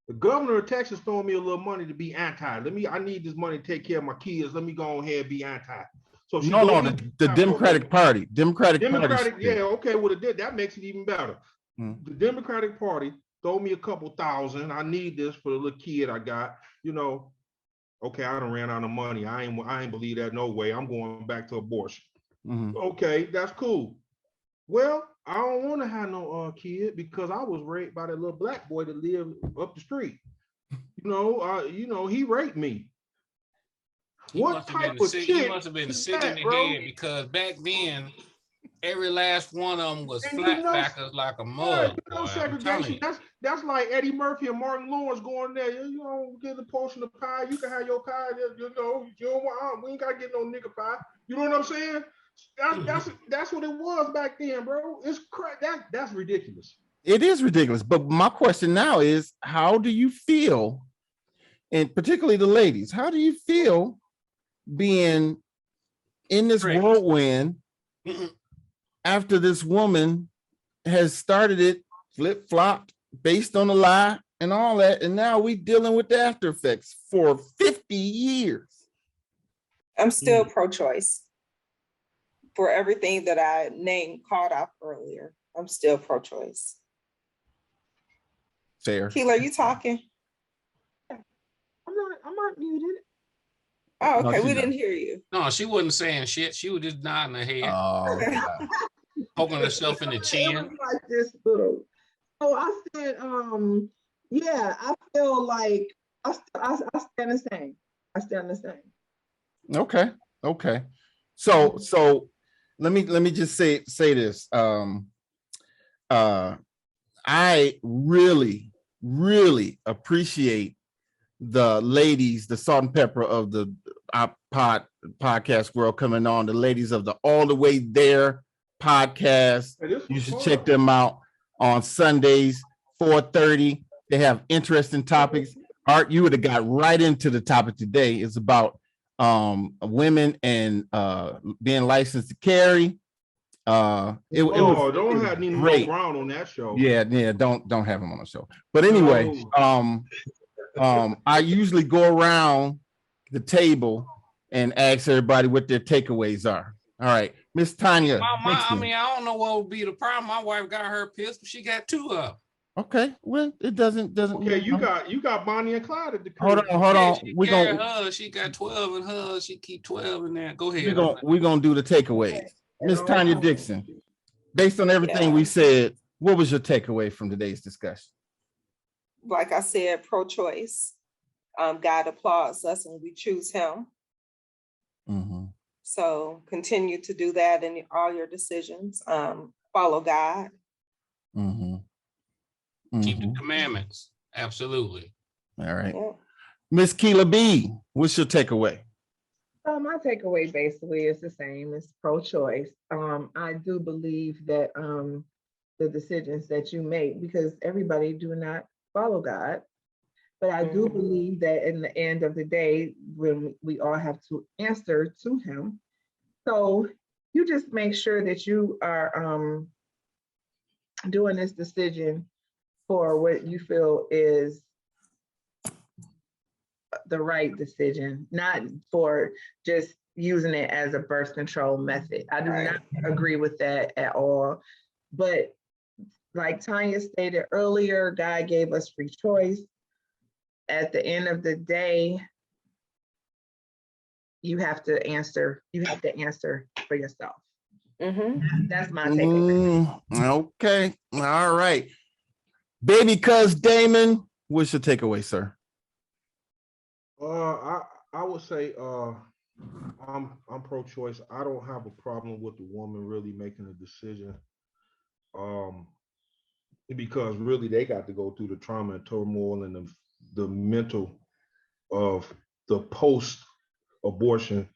the governor of Texas throwing me a little money to be anti. I need this money to take care of my kids. Let me go ahead and be anti. So she the Democratic Party. Democratic Party. Yeah, okay. Well, that makes it even better. The Democratic Party throw me a couple thousand. I need this for the little kid I got. Okay, I done ran out of money. I ain't believe that no way. I'm going back to abortion. Mm-hmm. Okay, that's cool. Well, I don't want to have no kid because I was raped by that little black boy that lived up the street. He raped me. What type of shit? He must have been sick in the head, because back then every last one of them was flatbackers like a mug. Segregation. That's like Eddie Murphy and Martin Lawrence going there. Get a portion of pie. You can have your pie. You don't want. We ain't gotta get no nigga pie. You know what I'm saying? That's what it was back then, bro. It's that's ridiculous. It is ridiculous. But my question now is, how do you feel, and particularly the ladies, how do you feel being in this whirlwind after this woman has started it, flip-flopped, based on a lie and all that, and now we dealing with the after effects for 50 years? I'm still pro-choice. For everything that I called out earlier, I'm still pro-choice. Fair. Keela, are you talking? I'm not muted. Oh, No, okay. she's We not. didn't hear you. No, she wasn't saying shit. She was just nodding her head, Oh, God. poking herself in the It chin. was like this little. So I said, yeah, I feel like I stand the same. I stand the same. Okay. Okay. So let me just say this. I really, really appreciate the ladies, the salt and pepper of the podcast world coming on, the ladies of the All the Way There podcast. You should check them out on Sundays, 4:30. They have interesting topics. Art, you would have got right into the topic today. It's about women and being licensed to carry. It was don't have Nino great. Brown on that show. Yeah, don't have him on the show. But anyway, I usually go around the table and ask everybody what their takeaways are. All right, Miss Tanya. I don't know what would be the problem. My wife got her pistol. She got two of them. Okay, well, it doesn't. Okay, you got Bonnie and Clyde at the crib. Hold on. She got 12 in hers. She keep 12 in there. Go ahead. We're gonna do the takeaways. Miss Tanya Dixon, based on everything we said, what was your takeaway from today's discussion? Like I said, pro-choice. God applauds us and we choose him. Mm-hmm. So continue to do that in all your decisions. Follow God. Mm-hmm. Keep the commandments. Absolutely. All right. Miss Keela B, what's your takeaway? My takeaway basically is the same. It's pro-choice. I do believe that the decisions that you make, because everybody do not follow God, but I do believe that in the end of the day, when we all have to answer to him, so you just make sure that you are doing this decision for what you feel is the right decision, not for just using it as a birth control method. I do not agree with that at all. But like Tanya stated earlier, God gave us free choice. At the end of the day, you have to answer for yourself. That's my takeaway. Okay. All right. Baby cuz Damon, what's your takeaway, sir? I would say I'm pro-choice. I don't have a problem with the woman really making a decision. Because really they got to go through the trauma and turmoil and the mental of the post-abortion.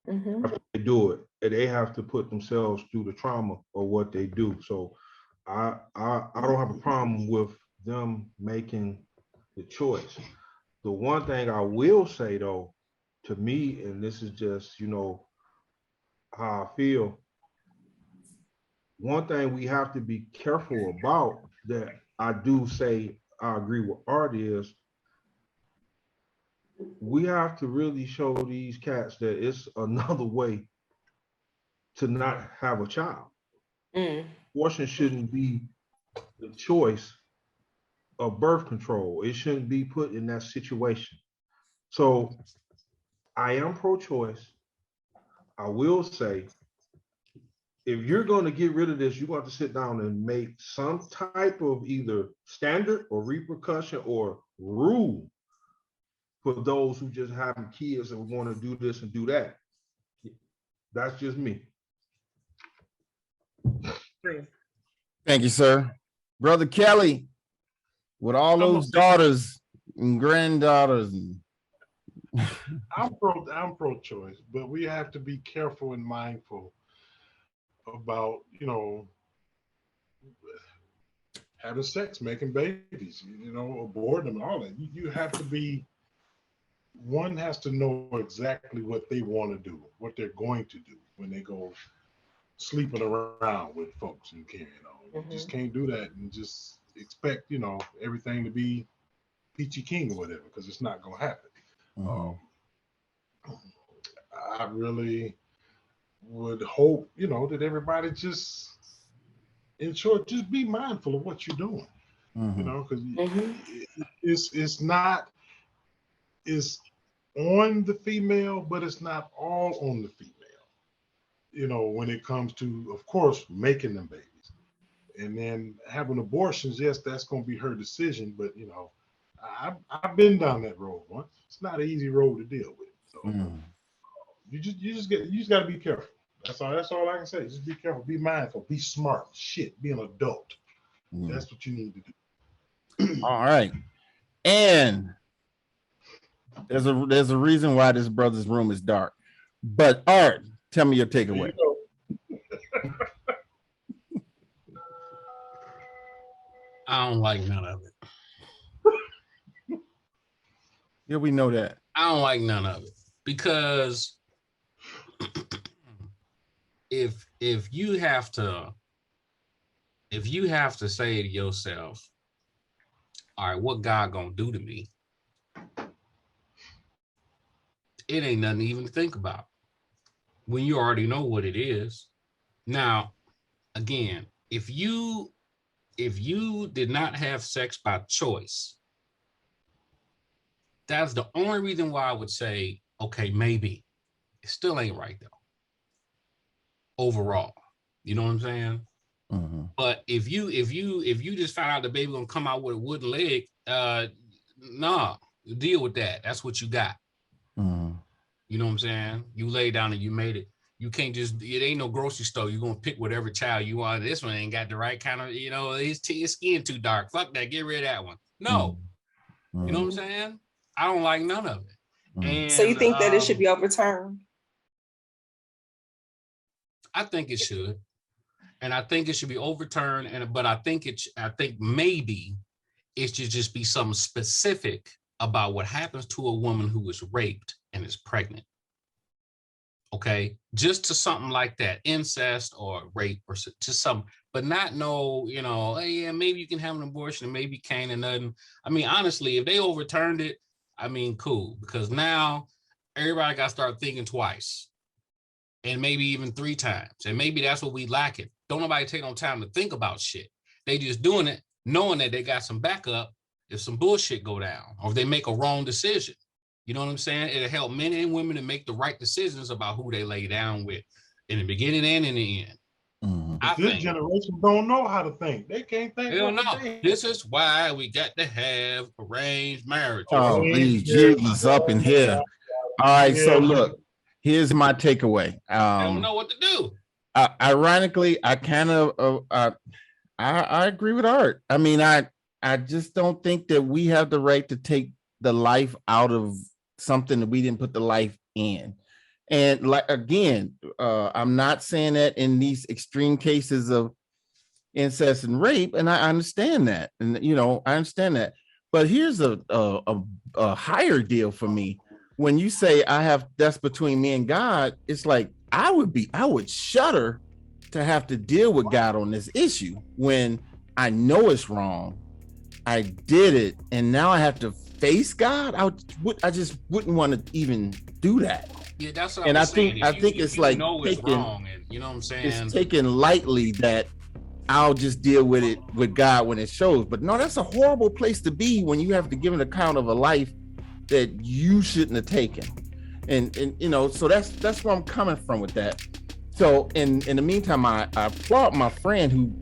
After they do it, and they have to put themselves through the trauma of what they do. So I don't have a problem with them making the choice. The one thing I will say though, to me, and this is just, how I feel, one thing we have to be careful about that I do say I agree with Art is we have to really show these cats that it's another way to not have a child. Abortion shouldn't be the choice of birth control. It shouldn't be put in that situation. So I am pro-choice. I will say, if you're going to get rid of this, you're going to have to sit down and make some type of either standard or repercussion or rule for those who just have kids and want to do this and do that. That's just me. Thank you, sir. Brother Kelly, with all those daughters and granddaughters. I'm pro-choice, but we have to be careful and mindful about, having sex, making babies, aborting them, all that. You have to be, one has to know exactly what they want to do, what they're going to do when they go sleeping around with folks and carrying on. You just can't do that and just expect, everything to be peachy keen or whatever, because it's not going to happen. I really would hope, that everybody just, in short, just be mindful of what you're doing. You know, because it's not, it's on the female, but it's not all on the female. You know, when it comes to, of course, making them babies. And then having abortions, yes, that's going to be her decision. But, you know, I've been down that road once. It's not an easy road to deal with. So you just got to be careful. That's all I can say. Just be careful, be mindful, be smart. Shit, be an adult. That's what you need to do. All right. And there's a reason why this brother's room is dark. But Art, tell me your takeaway. I don't like none of it. Yeah, we know that. I don't like none of it because if you have to say to yourself, all right, what God gonna do to me? It ain't nothing to even think about when you already know what it is. Now, again, if you did not have sex by choice, that's the only reason why I would say, okay, maybe. It still ain't right though. Overall, you know what I'm saying? But if you just found out the baby gonna come out with a wooden leg, nah, deal with that. That's what you got. You know what I'm saying? You lay down and you made it. You can't just, it ain't no grocery store. You're going to pick whatever child you want. This one ain't got the right kind of, you know, his skin too dark. Fuck that. Get rid of that one. No. You know what I'm saying? I don't like none of it. And, so you think that it should be overturned? I think it should. And I think it should be overturned. But I think maybe it should just be something specific about what happens to a woman who is raped and is pregnant. Okay, just to something like that, incest or rape or to something, but not no, you know, hey, yeah, maybe you can have an abortion and maybe you can't and nothing. I mean, honestly, if they overturned it, I mean, cool, because now everybody got to start thinking twice and maybe even 3 times. And maybe that's what we lacking. Don't nobody take no time to think about shit. They just doing it, knowing that they got some backup if some bullshit go down or if they make a wrong decision. You know what I'm saying? It'll help men and women to make the right decisions about who they lay down with in the beginning and in the end. This generation don't know how to think. They can't think. They don't know. This is why we got to have arranged marriage. Oh, these Jesus up in here. All right, so look, here's my takeaway. They don't know what to do. Ironically, I kind of I agree with Art. I mean, I just don't think that we have the right to take the life out of something that we didn't put the life in. And like, again, I'm not saying that in these extreme cases of incest and rape, and I understand that, and you know, I understand that. But here's a higher deal for me. When you say that's between me and God, it's like I would shudder to have to deal with God on this issue when I know it's wrong. I did it, and now I have to face God. I just wouldn't want to even do that. Yeah, that's what and I think it's like it's wrong, and you know what I'm saying. It's taken lightly that I'll just deal with it with God when it shows. But no, that's a horrible place to be when you have to give an account of a life that you shouldn't have taken. And you know, so that's where I'm coming from with that. So in the meantime, I applaud my friend who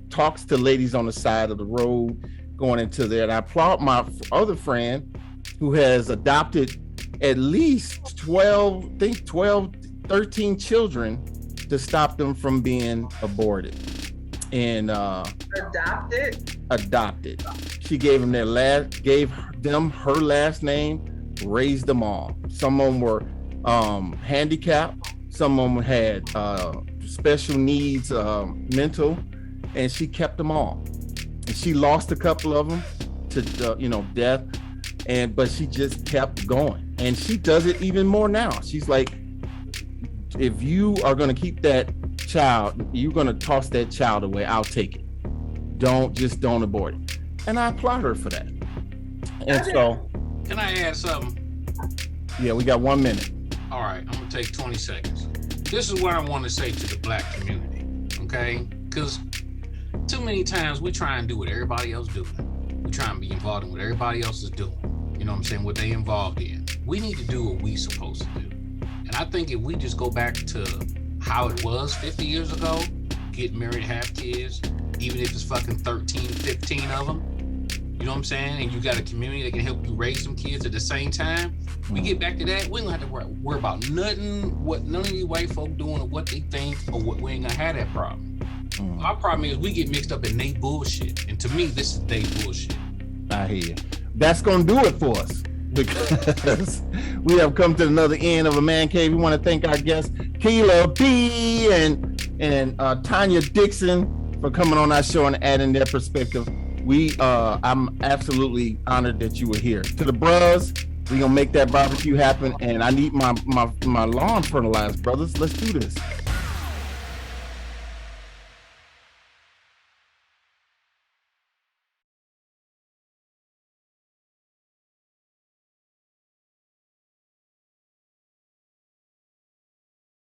talks to ladies on the side of the road going into there. And I applaud my other friend who has adopted at least 13 children to stop them from being aborted. And adopted. She gave them her last name, raised them all. Some of them were handicapped, some of them had special needs, mental, and she kept them all. And she lost a couple of them to death, but she just kept going, and she does it even more now. She's like, if you are going to keep that child, you're going to toss that child away, I'll take it. Don't abort it. And I applaud her for that. And so, can I add something? Yeah, we got 1 minute. All right, I'm gonna take 20 seconds. This is what I want to say to the Black community, okay? Because to too many times we try and do what everybody else do. We try and be involved in what everybody else is doing. You know what I'm saying? What they involved in. We need to do what we supposed to do. And I think if we just go back to how it was 50 years ago, get married, have kids, even if it's fucking 13, 15 of them, you know what I'm saying? And you got a community that can help you raise some kids at the same time. We get back to that, we don't have to worry about nothing, what none of these white folk doing or what they think, or what we ain't gonna have that problem. Our problem is we get mixed up in they bullshit. And to me, this is they bullshit. I hear you. That's gonna do it for us, because we have come to another end of a man cave. We want to thank our guests, Keila B and Tanya Dixon, for coming on our show and adding their perspective. I'm absolutely honored that you were here. To the bros, we gonna make that barbecue happen, and I need my lawn fertilized, brothers. Let's do this.